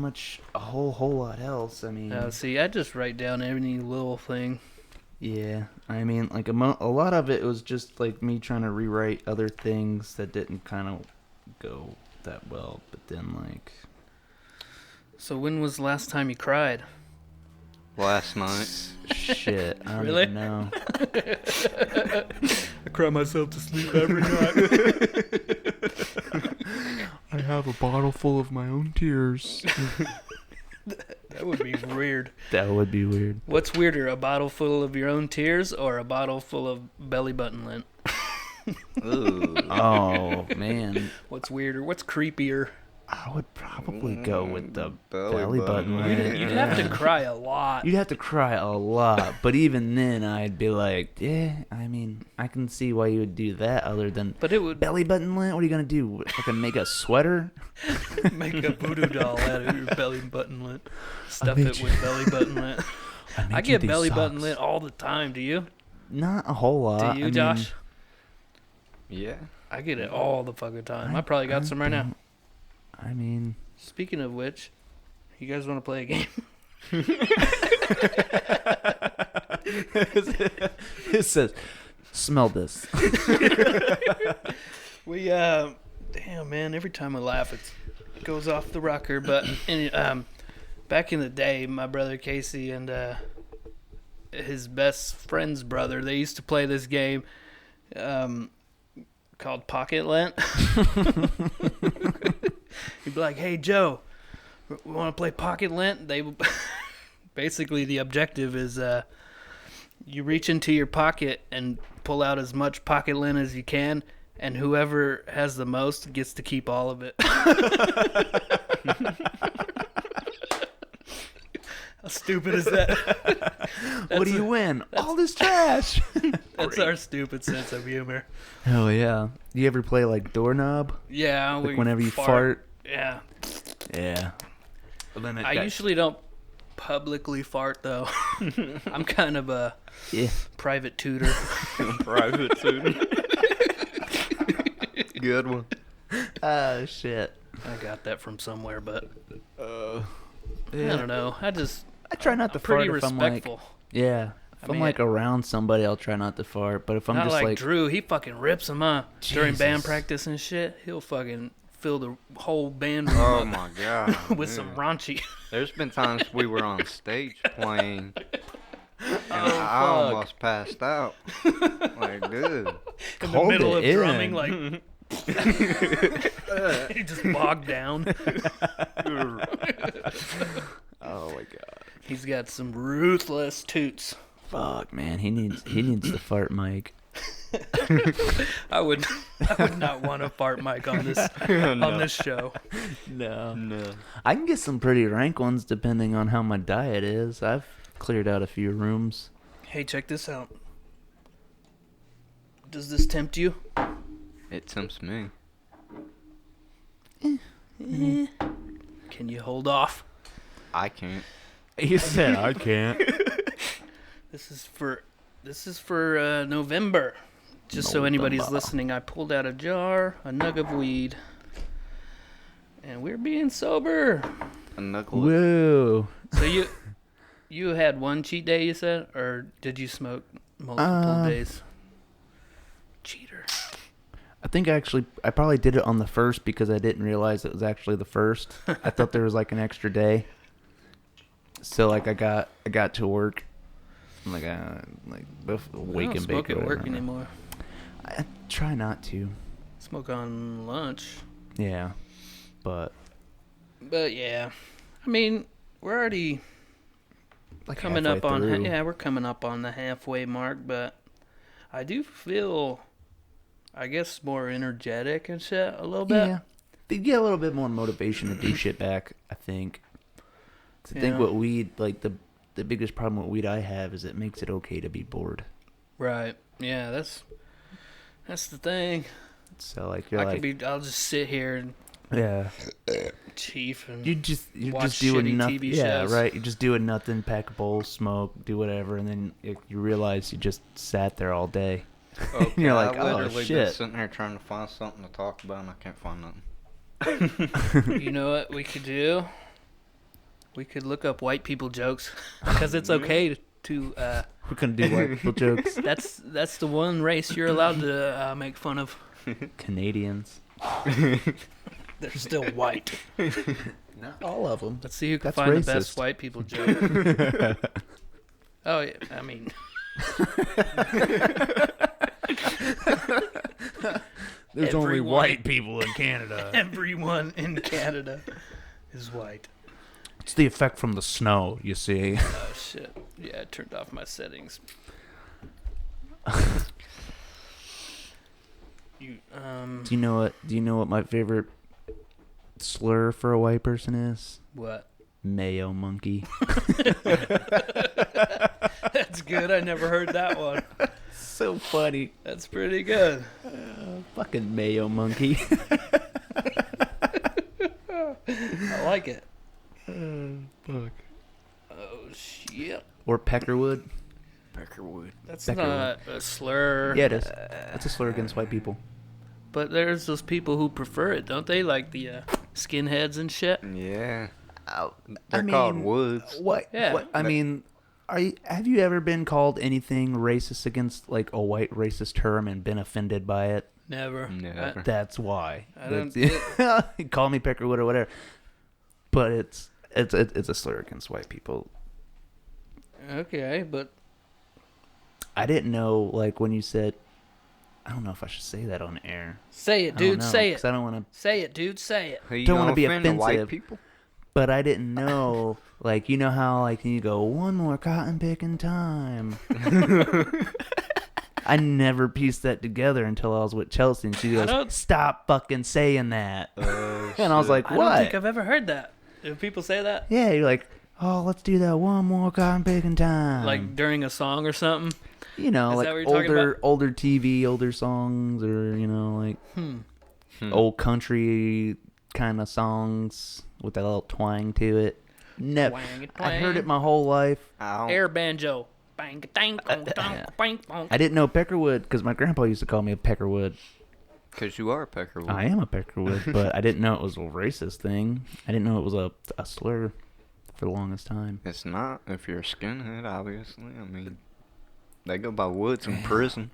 a whole lot else. I mean, See, I just write down any little thing. yeah, I mean, like a lot of it was just like me trying to rewrite other things that didn't kind of go that well, but then like. So when was the last time you cried? Last night. Shit, I don't Really? even know. I cry myself to sleep every night. I have a bottle full of my own tears. That would be weird. That would be weird. What's weirder, a bottle full of your own tears or a bottle full of belly button lint? Ooh. Oh man, What's weirder? What's creepier? I would probably go with the Belly belly button. button. lint. You'd have to Yeah. cry a lot. You'd have to cry a lot, but even then, I'd be like, yeah. I mean, I can see why you would do that. Other than But it would belly button lint, what are you gonna do? Fucking make a sweater? make a voodoo doll out of your belly button lint. Stuff made it you- with belly button lint. I, I get belly button lint all the time. Do you? Not a whole lot. Do you, I mean, Josh? Yeah. I get it all the fucking time. I probably got some right now. don't- I mean, Speaking of which, you guys want to play a game? it says, "Smell this." We damn man, every time I laugh it goes off the rocker. But back in the day, my brother Casey and his best friend's brother, they used to play this game called Pocket Lint. He'd be like, "Hey Joe, we want to play Pocket Lint?" They basically the objective is you reach into your pocket and pull out as much pocket lint as you can, and whoever has the most gets to keep all of it. How stupid is that? What do you win? All this trash. That's our stupid sense of humor. Hell yeah. You ever play like doorknob? Yeah, Like whenever you fart? Yeah. Yeah. I usually don't publicly fart though. I'm kind of a Yeah. private tutor. Private student. Good one. Oh shit. I got that from somewhere, but I Yeah. don't know. I try not to I'm pretty fart if I'm like, respectful. yeah. If I'm like around somebody, I'll try not to fart. But if I'm not just like Drew, he fucking rips them up during band Jesus. practice and shit. He'll fucking fill the whole band room Oh up my god. with dude. some raunchy. There's been times we were on stage playing, and Oh, I fuck. almost passed out. Like, dude. In the Hold middle it of drumming, in. like he just bogged down. oh my god, He's got some ruthless toots. fuck man, he needs the fart mic. I would not want a fart mic on this on this show. No, I can get some pretty rank ones depending on how my diet is. I've cleared out a few rooms. Hey, check this out. Does this tempt you? It tempts me. Can you hold off? I can't. You said I can't. This is for November. Just so anybody's November. listening, I pulled out a jar, a nug of weed, and we're being sober. A knuckle. Whoa. So you had one cheat day, you said, or did you smoke multiple days? Cheater. I think I probably did it on the first because I didn't realize it was actually the first. I thought there was like an extra day. So like I got to work. I'm like wake I don't and smoke bake. at work anymore. I try not to. Smoke on lunch. Yeah, but yeah, I mean we're already like coming up halfway on through. we're coming up on the halfway mark, but I do feel, I guess, more energetic and shit a little bit. Yeah, they get a little bit more motivation to do shit back. I think. I think Yeah. what weed like the biggest problem with weed I have is it makes it okay to be bored. Right. Yeah, that's the thing. So like you're I'll just sit here and yeah. chief and You're watch just doing shitty nothing. TV Yeah, shows. right. You're just doing nothing. Pack a bowl, smoke, do whatever, and then you realize you just sat there all day. Okay, You're like, I oh, literally been shit. sitting here trying to find something to talk about, and I can't find nothing. You know what we could do? We could look up white people jokes because it's okay to. We're gonna do white people jokes. That's the one race you're allowed to make fun of. Canadians. They're still white. Not all of them. Let's see who can That's find the best racist. white people joke. Oh, yeah, I mean, There's only Everyone- white people in Canada. everyone in Canada is white. It's the effect from the snow, you see. Oh shit! Yeah, I turned off my settings. You Do you know what my favorite slur for a white person is? what? Mayo monkey. That's good. I never heard that one. So funny. That's pretty good. Fucking mayo monkey. I like it. Fuck. Oh shit! Or peckerwood. Peckerwood. That's Beckerwood. not a slur. Yeah, it is. That's a slur against white people. But there's those people who prefer it, don't they? Like the skinheads and shit. Yeah. I They're called woods. What? Yeah. What? I mean, have you ever been called anything racist against like a white racist term and been offended by it? Never. Never. That's why. I don't- Call me peckerwood or whatever. But it's a slur against white people. Okay, but I didn't know like when you said. I don't know if I should say that on air. say it, I don't dude. know, Say 'cause it. I don't want to. Say it, dude. Say it. Who you Don't gonna wanna be offend, the white offensive. people? But I didn't know, like, you know how, like, you go, one more cotton picking time. I never pieced that together until I was with Chelsea, and she goes, don't- stop fucking saying that. Oh, And I was shit. like, I what? don't think I've ever heard that. Do people say that? Yeah, you're like, oh, let's do that one more cotton picking time. Like during a song or something? you know, is like that what you're talking older TV, older songs, or, you know, like old country kind of songs with that little twang to it. Never. Twang, I heard twang. it my whole life. Ow. Air banjo. Bang, dang, dong, dong, Yeah. bang, bong. I didn't know Peckerwood because my grandpa used to call me a Peckerwood. Because you are a peckerwood. I am a Peckerwood, but I didn't know it was a racist thing. I didn't know it was a slur for the longest time. It's not if you're a skinhead, obviously. I mean, They go by woods in prison.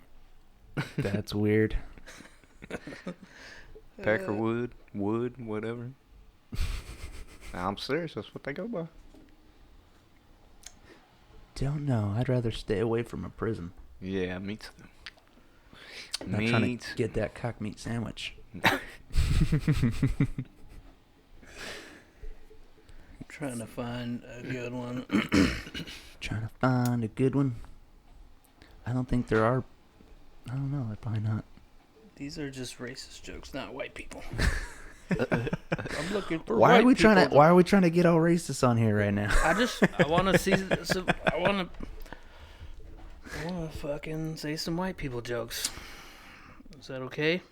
That's weird. Peckerwood, wood, whatever. I'm serious. That's what they go by. Don't know. I'd rather stay away from a prison. Yeah, me too. I'm not trying to get that cock meat sandwich. Trying to find a good one. Trying to find a good one. I don't think there are. I don't know. Probably not. These are just racist jokes, not white people. I'm looking for Why white are we people trying to? Why are we trying to get all racist on here right now? I want to see. I want to fucking say some white people jokes. Is that okay?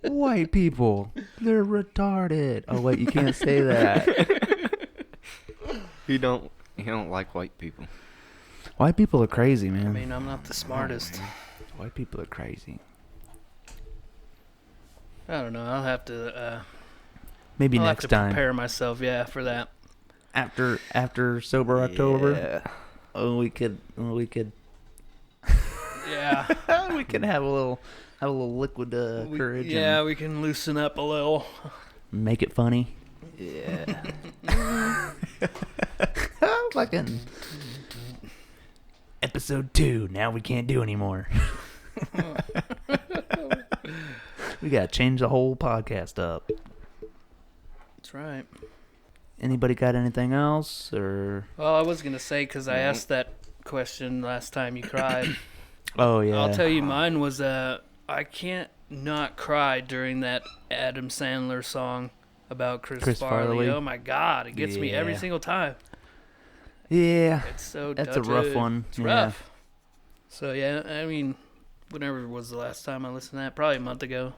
White people, they're retarded. Oh wait, you can't say that. You don't like white people. White people are crazy, man. I mean, I'm not the smartest. White people are crazy. I don't know. I'll have to. Maybe I'll next have to time. prepare myself, for that. After sober October. Yeah. Oh, we could. Yeah. We could have a little liquid courage. Yeah, and we can loosen up a little. make it funny. Yeah. Fucking episode 2. Now we can't do anymore. We gotta change the whole podcast up. That's right. Anybody got anything else, or? Well, I was gonna say because I asked that question last time you cried. Oh yeah. I'll tell you, mine was I can't not cry during that Adam Sandler song about Chris Farley. Oh my God, it gets me every single time. Yeah. It's so. That's a rough one. It's rough. So yeah, I mean, whenever was the last time I listened to that? Probably a month ago.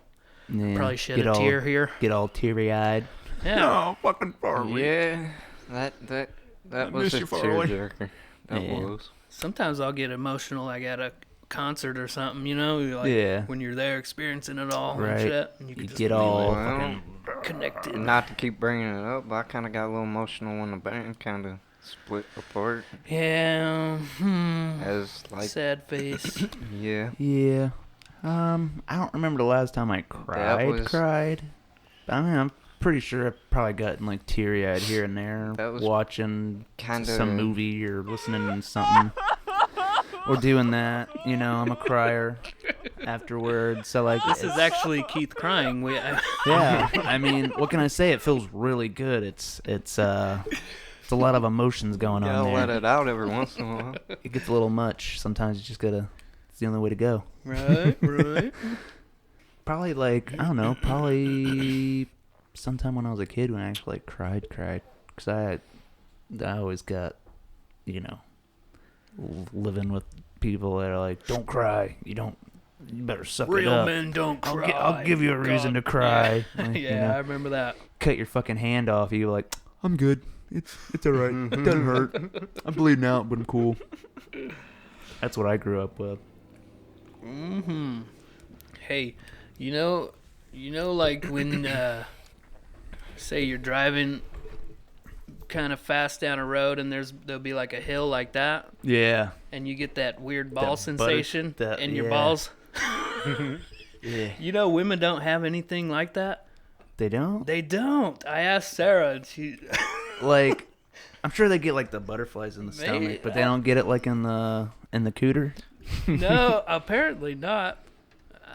Yeah. Probably shed a tear here. Get all teary-eyed. Yeah. Oh, fucking Farley. Yeah. That was miss a you, Farley. tearjerker. That was. Sometimes I'll get emotional like at a concert or something, like Yeah. when you're there experiencing it all Right. and shit, and you can You just get be all like, fucking. connected. Not to keep bringing it up, but I kind of got a little emotional when the band kind of split apart. Yeah. As like, Sad face. yeah. Yeah. I don't remember the last time I cried. I mean, I'm pretty sure I probably gotten like teary-eyed here and there That was watching kinda some movie or listening to something or doing that. I'm a crier afterwards. So like, This is actually Keith crying. yeah. I mean, what can I say? It feels really good. It's a lot of emotions going on Gotta there. let it out every once in a while. It gets a little much. Sometimes you just gotta. It's the only way to go. Right. Probably like, I don't know, probably sometime when I was a kid when I actually like cried. Because I always got, living with people that are like, don't cry. You better suck it Real up. men don't cry. I'll give you a reason to cry. Yeah, Like, yeah, I remember that. cut your fucking hand off. You like, I'm good. It's alright. It doesn't hurt. I'm bleeding out, but I'm cool. that's what I grew up with. Mm-hmm. Hey, like when, say you're driving kind of fast down a road and there'll be like a hill like that, Yeah. and you get that weird ball That sensation in your yeah. balls. Yeah. Women don't have anything like that. They don't? They don't. I asked Sarah, and she. Like, I'm sure they get like the butterflies in the stomach, but they don't get it like in the cooter. No, apparently not.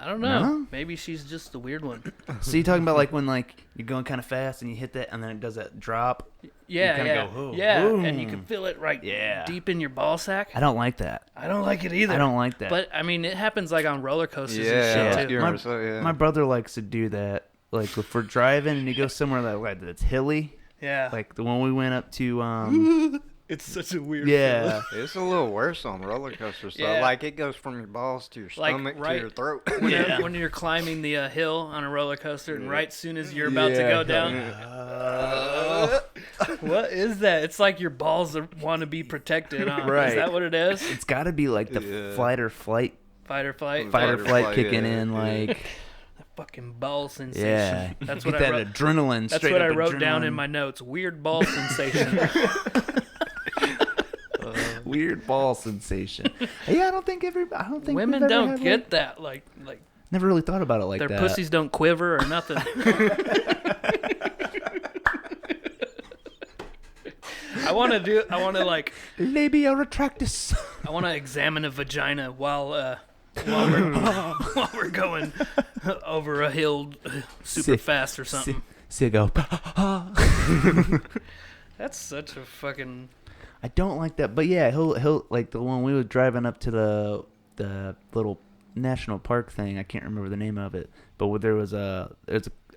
I don't know. No? Maybe she's just the weird one. So you talking about like when like you're going kind of fast and you hit that and then it does that drop? Yeah, kinda yeah, go, "Ooh, yeah, boom." and you can feel it right Yeah. deep in your ball sack. I don't like that. I don't like it either. I don't like that. But I mean, it happens like on roller coasters Yeah, and shit too. you're My- right, so, yeah. My brother likes to do that. Like if we're driving and you go somewhere that's hilly, Yeah, like the one we went up to. it's such a weird. Yeah. It's a little worse on roller coasters, though. Yeah. Like, it goes from your balls to your Like, stomach right- to your throat. When, Yeah. when you're climbing the hill on a roller coaster, and right soon as you're about to go down, what is that? It's like your balls want to be protected. Huh? Right. Is that what it is? It's got to be like the Yeah. fight or flight Fight or flight. Fight or flight flight, kicking yeah, in. yeah. Like Fucking ball sensation. yeah, That's you what get I that wrote. adrenaline. That's straight what up I wrote down adrenaline. in my notes. Weird ball sensation. weird ball sensation. Yeah, I don't think Women we've ever don't had get one. that. Like Never really thought about it like their that. pussies don't quiver or nothing. I want to like Labia retractus. I want to examine a vagina while we're going over a hill super fast or something. See it go. That's such a fucking. I don't like that, but yeah, he'll like the one we were driving up to the little national park thing. I can't remember the name of it, but there was a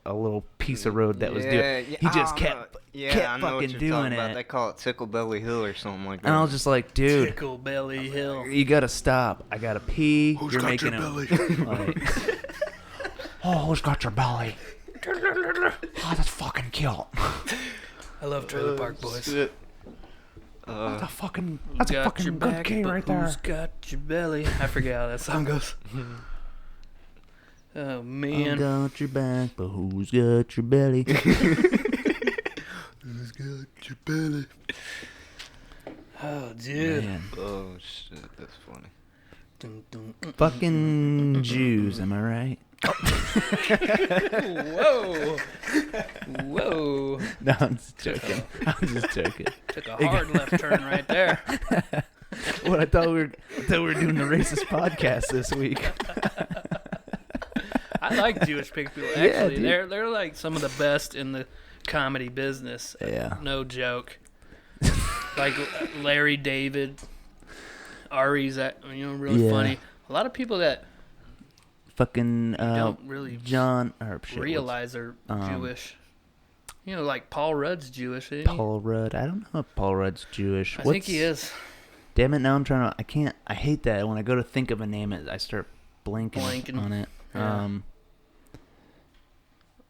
little piece of road that was doing. He just kept fucking doing it. They call it Tickle Belly Hill or something like that. And I was just like, dude, Tickle Belly Hill. you gotta stop. I gotta pee. Who's You're got making your it. belly? Like, oh, who's got your belly? Oh, that's fucking cute. I love Trailer Park Boys. That's a fucking Got your good back, key but right there. who's got your belly? I forget how that song goes. Oh I man. got your back, but who's got your belly? Who's got your belly? Oh dude. Man. Oh shit, that's funny. Fucking Jews, am I right? Whoa. Whoa. No, I'm just joking. Took a hard left turn right there. What I thought we were doing the racist podcast this week. I like Jewish people. Yeah, Actually, dude. they're like some of the best in the comedy business. Yeah. No joke. Like Larry David, Ari's really Yeah. funny. A lot of people that Fucking don't really John or shit, realize are um, Jewish. You know, like Paul Rudd's Jewish, isn't he? Paul Rudd. I don't know if Paul Rudd's Jewish. I think he is. Damn it! Now I'm trying to. I can't. I hate that when I go to think of a name, I start blanking on it. Yeah.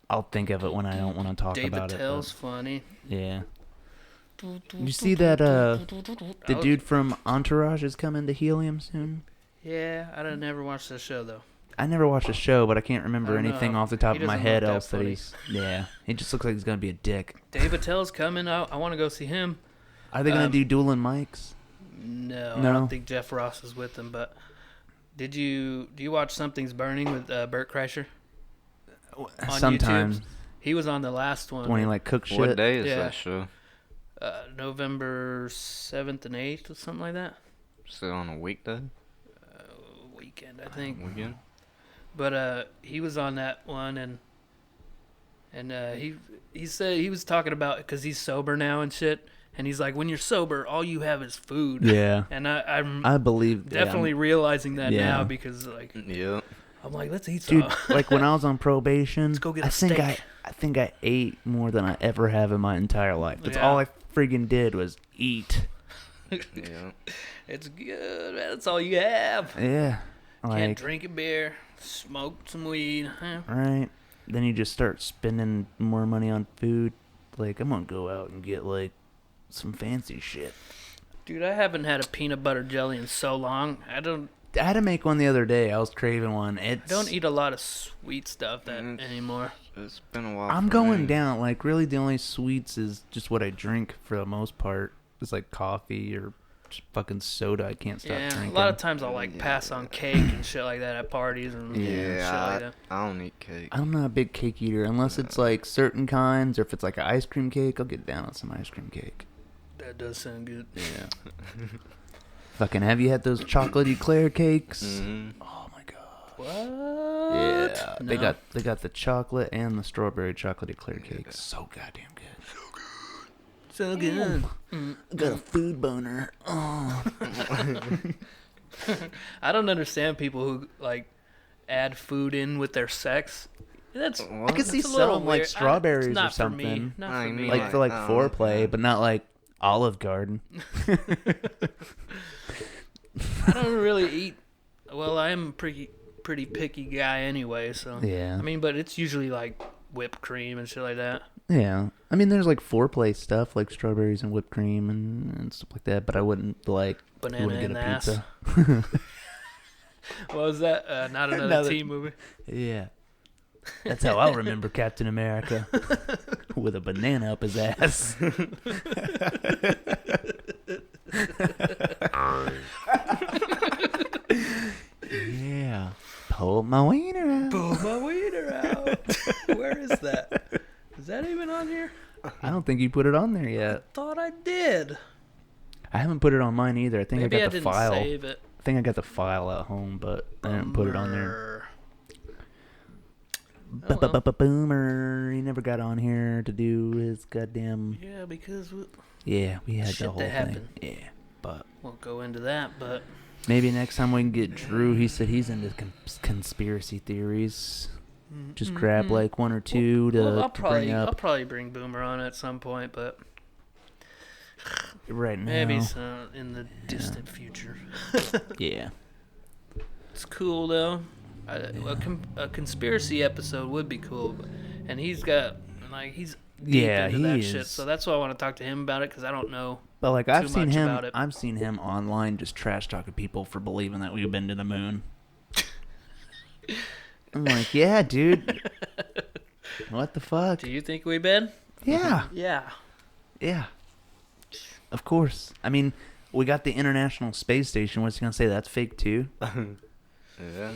I'll think of it when I don't want to talk David about Tell's it. funny. Yeah. You see that? The dude from Entourage is coming to Helium soon. Yeah, I didn't never watch the show though. I never watched the show, but I can't remember I don't know anything how- off the top he of my doesn't head look that else that funny. he's. Yeah, he just looks like he's gonna be a dick. David Tell's coming. I want to go see him. Are they gonna do dueling mics? No, No? I don't think Jeff Ross is with them. But do you watch Something's Burning with Bert Kreischer? On Sometimes YouTube? He was on the last one. when he like cooks shit. What day is Yeah. that show? November 7th and 8th or something like that. Still on a weekday? Weekend, I think. Weekend? But he was on that one, and he said he was talking about because he's sober now and shit, and he's like, when you're sober, all you have is food. Yeah, And I'm I believe. definitely realizing that yeah. now because like Yeah. I'm like, let's eat some. Dude, like when I was on probation, Let's go get a I think steak. I think I ate more than I ever have in my entire life. That's Yeah. all I friggin' did was eat. Yeah. It's good, man. That's all you have. Yeah, Can't like drink a beer, smoke some weed. right. Then you just start spending more money on food. Like I'm gonna go out and get like some fancy shit. Dude, I haven't had a peanut butter jelly in so long. I I had to make one the other day. I was craving one. I don't eat a lot of sweet stuff anymore. It's been a while. I'm for going me. down. Like really, the only sweets is just what I drink for the most part. It's like coffee or just fucking soda. I can't stop Yeah, drinking. a lot of times I'll like pass on cake and shit like that at parties and shit Yeah, like that. I don't eat cake. I'm not a big cake eater unless it's like certain kinds, or if it's like an ice cream cake, I'll get down on some ice cream cake. That does sound good. Yeah. Fucking, have you had those chocolate eclair cakes? Mm-hmm. Oh my god. What? Yeah, No. they got the chocolate and the strawberry chocolate eclair cakes. So goddamn good. So good. I got a food boner. Oh. I don't understand people who like add food in with their sex. That's What? I could see it's a little some like weird. strawberries It's not or something. For me. Not I for me. mean, Like for like oh, foreplay, okay. but not like Olive Garden. I don't really eat. Well, I am a pretty picky guy anyway. So Yeah. I mean, but it's usually like whipped cream and shit like that. Yeah. I mean, there's like foreplay stuff like strawberries and whipped cream and stuff like that, but I wouldn't like Banana wouldn't in get the a ass. pizza. What was that? Not another teen movie. Yeah. That's how I'll remember Captain America. With a banana up his ass. you put it on there yet. Thought I did. I haven't put it on mine either. I think Maybe I got the didn't file. save it. I think I got the file at home, but I didn't put it on there. Boomer, he never got on here to do his goddamn. Yeah, because we had shit the whole that thing. happened. Yeah, but Won't go into that, but maybe next time we can get Drew. He said he's into conspiracy theories. Just grab like one or two to I'll bring up. I'll probably bring Boomer on at some point, but Right now. maybe in the distant future. Yeah. It's cool though. A conspiracy episode would be cool, and he's deep into that shit. So that's why I want to talk to him about it, because I don't know. But like I've seen him online just trash talking people for believing that we've been to the moon. I'm like, yeah, dude. What the fuck? Do you think we've been? Yeah. Yeah. Yeah. Of course. I mean, we got the International Space Station. What's he gonna say? That's fake too? Yeah.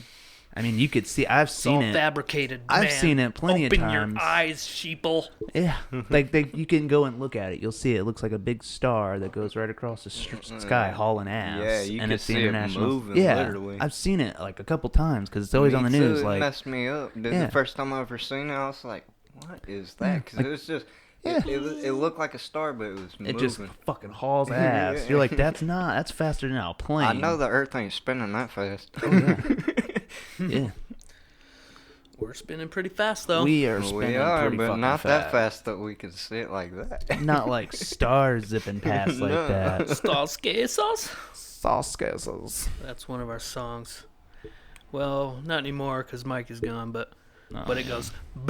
I mean, you could see. I've seen it's all it. Fabricated. I've man. seen it plenty of times. Open your eyes, sheeple. Yeah, like you can go and look at it. You'll see it. It looks like a big star that goes right across the sky, hauling ass. Yeah, you and can it's the see international. it moving, yeah, literally. I've seen it like a couple times because it's always on the Me news. too. Like, It messed me up. The first time I ever seen it, I was like, "What is that?" Because it was just. Yeah. It looked like a star, but it was moving. it just fucking hauls ass. Yeah. You're like, that's faster than a plane. I know the Earth ain't spinning that fast. Oh, yeah. Yeah. We're spinning pretty fast though. We are spinning We are, pretty but fucking not fast. that fast that we can see it like that. Not like stars zipping past like No. that. Sauce. Sauce. That's one of our songs. Well, not anymore because Mike is gone, but it goes. I'm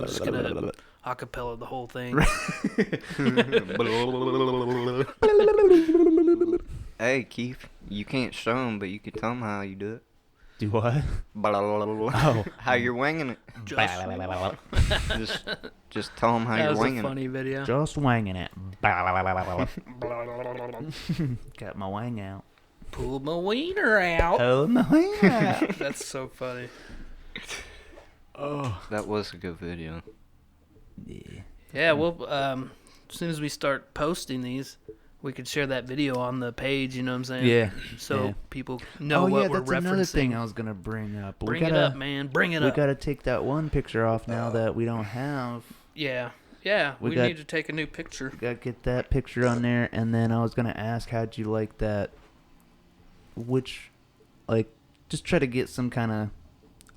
just gonna acapella the whole thing. Hey, Keith, you can't show them, but you can tell them how you do it. Do what? Oh, how you're winging it. Just tell them how That you're was a winging funny video. Just wanging it. Got my wang out. Pull my wiener out. Oh my wang out. That's so funny. Oh. That was a good video. Yeah. Yeah, well, as soon as we start posting these, we could share that video on the page, you know what I'm saying? Yeah. So yeah. people know what we're that's referencing. Another thing I was gonna bring up. Bring it up, man. Bring it up. We gotta take that one picture off now that we don't have. Yeah. We need to take a new picture. Gotta get that picture on there, and then I was gonna ask, how'd you like that? Just try to get some kind of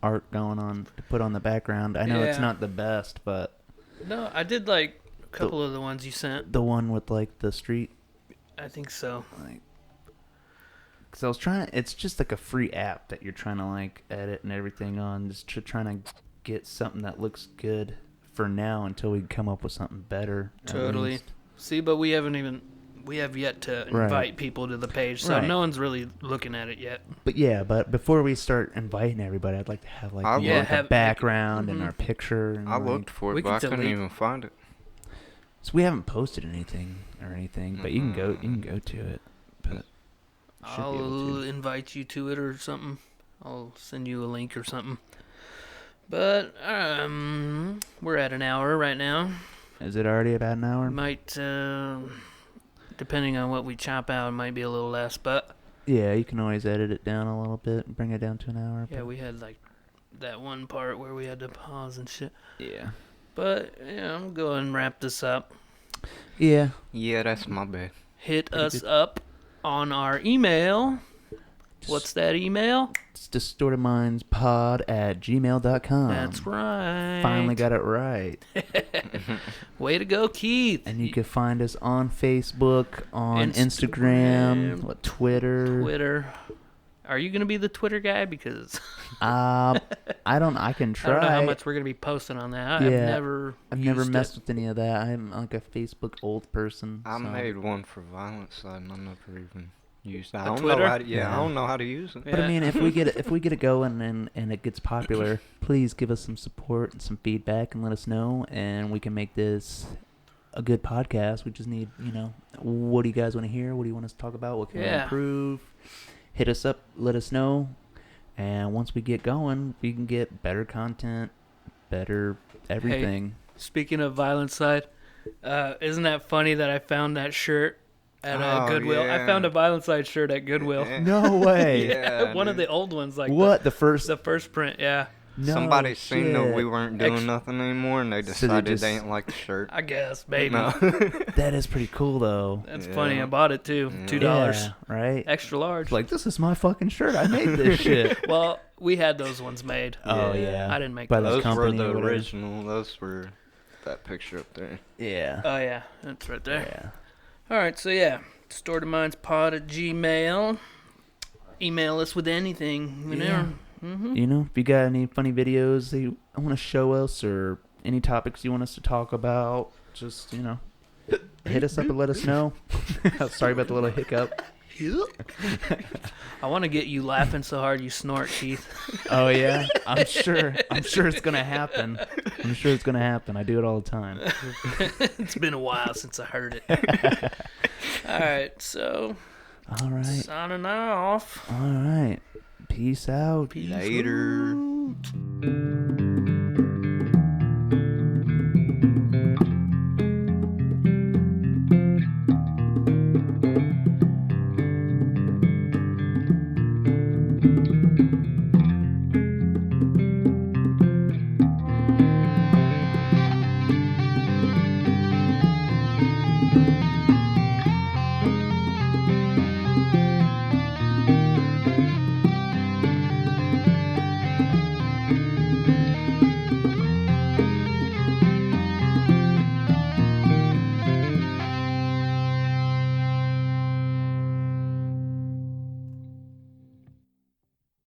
art going on to put on the background. I know it's not the best, but no, I did like a couple of the ones you sent. The one with like the street. I think so. Because I was trying. It's just like a free app that you're trying to like edit and everything on. Just trying to get something that looks good for now until we come up with something better. Totally. See, but we have yet to invite people to the page, so no one's really looking at it yet. But before we start inviting everybody, I'd like to have like a background and our picture. And I looked for it, but I couldn't even find it. So we haven't posted anything, but you can go to it. But I'll invite you to it or something. I'll send you a link or something. But we're at an hour right now. Is it already about an hour? Might, depending on what we chop out, it might be a little less. But yeah, you can always edit it down a little bit and bring it down to an hour. Yeah, we had like that one part where we had to pause and shit. Yeah. But yeah, I'm going to wrap this up. Yeah. Yeah, that's my bad. Hit us up on our email. What's that email? It's distortedmindspod@gmail.com. That's right. Finally got it right. Way to go, Keith. And you can find us on Facebook, on Instagram, Twitter. Are you going to be the Twitter guy? Because I can try. I don't know how much we're going to be posting on that. I've never messed with any of that. I'm like a Facebook old person. I made one for Violencide and I never even used that. I don't Twitter? know how to, I don't know how to use it. But I mean, if we get it going and it gets popular, please give us some support and some feedback and let us know, and we can make this a good podcast. We just need, what do you guys want to hear? What do you want us to talk about? What can we improve? Hit us up, let us know, And once we get going, we can get better content, better everything. Speaking of Violencide, isn't that funny that I found that shirt at Goodwill? Yeah. I found a Violencide shirt at Goodwill. No way. Yeah, One of dude. the old ones, like What? The first? the first print. Yeah, No Somebody seen that shit. we weren't doing nothing anymore, and they So they decided just- they didn't like the shirt. I guess maybe. No. That is pretty cool, though. That's Yeah. funny. I bought it too. Yeah. $2, Yeah, right? extra large. It's like, this is my fucking shirt. I made this shit. Well, we had those ones made. Oh, Yeah. yeah. I didn't make By those. those Those were company the or whatever. original. Those were that picture up there. Yeah. Oh yeah, that's right there. Yeah. All right, so yeah, storetomindspod@gmail. Email us with anything, you know. Yeah. Mm-hmm. You know, if you got any funny videos that you want to show us or any topics you want us to talk about, just, you know, hit us up and let us know. Sorry about the little hiccup. I want to get you laughing so hard you snort, Keith. Oh, yeah? I'm sure it's going to happen. I'm sure it's going to happen. I do it all the time. It's been a while since I heard it. All right, so All right. signing off. All right. Peace out. Later.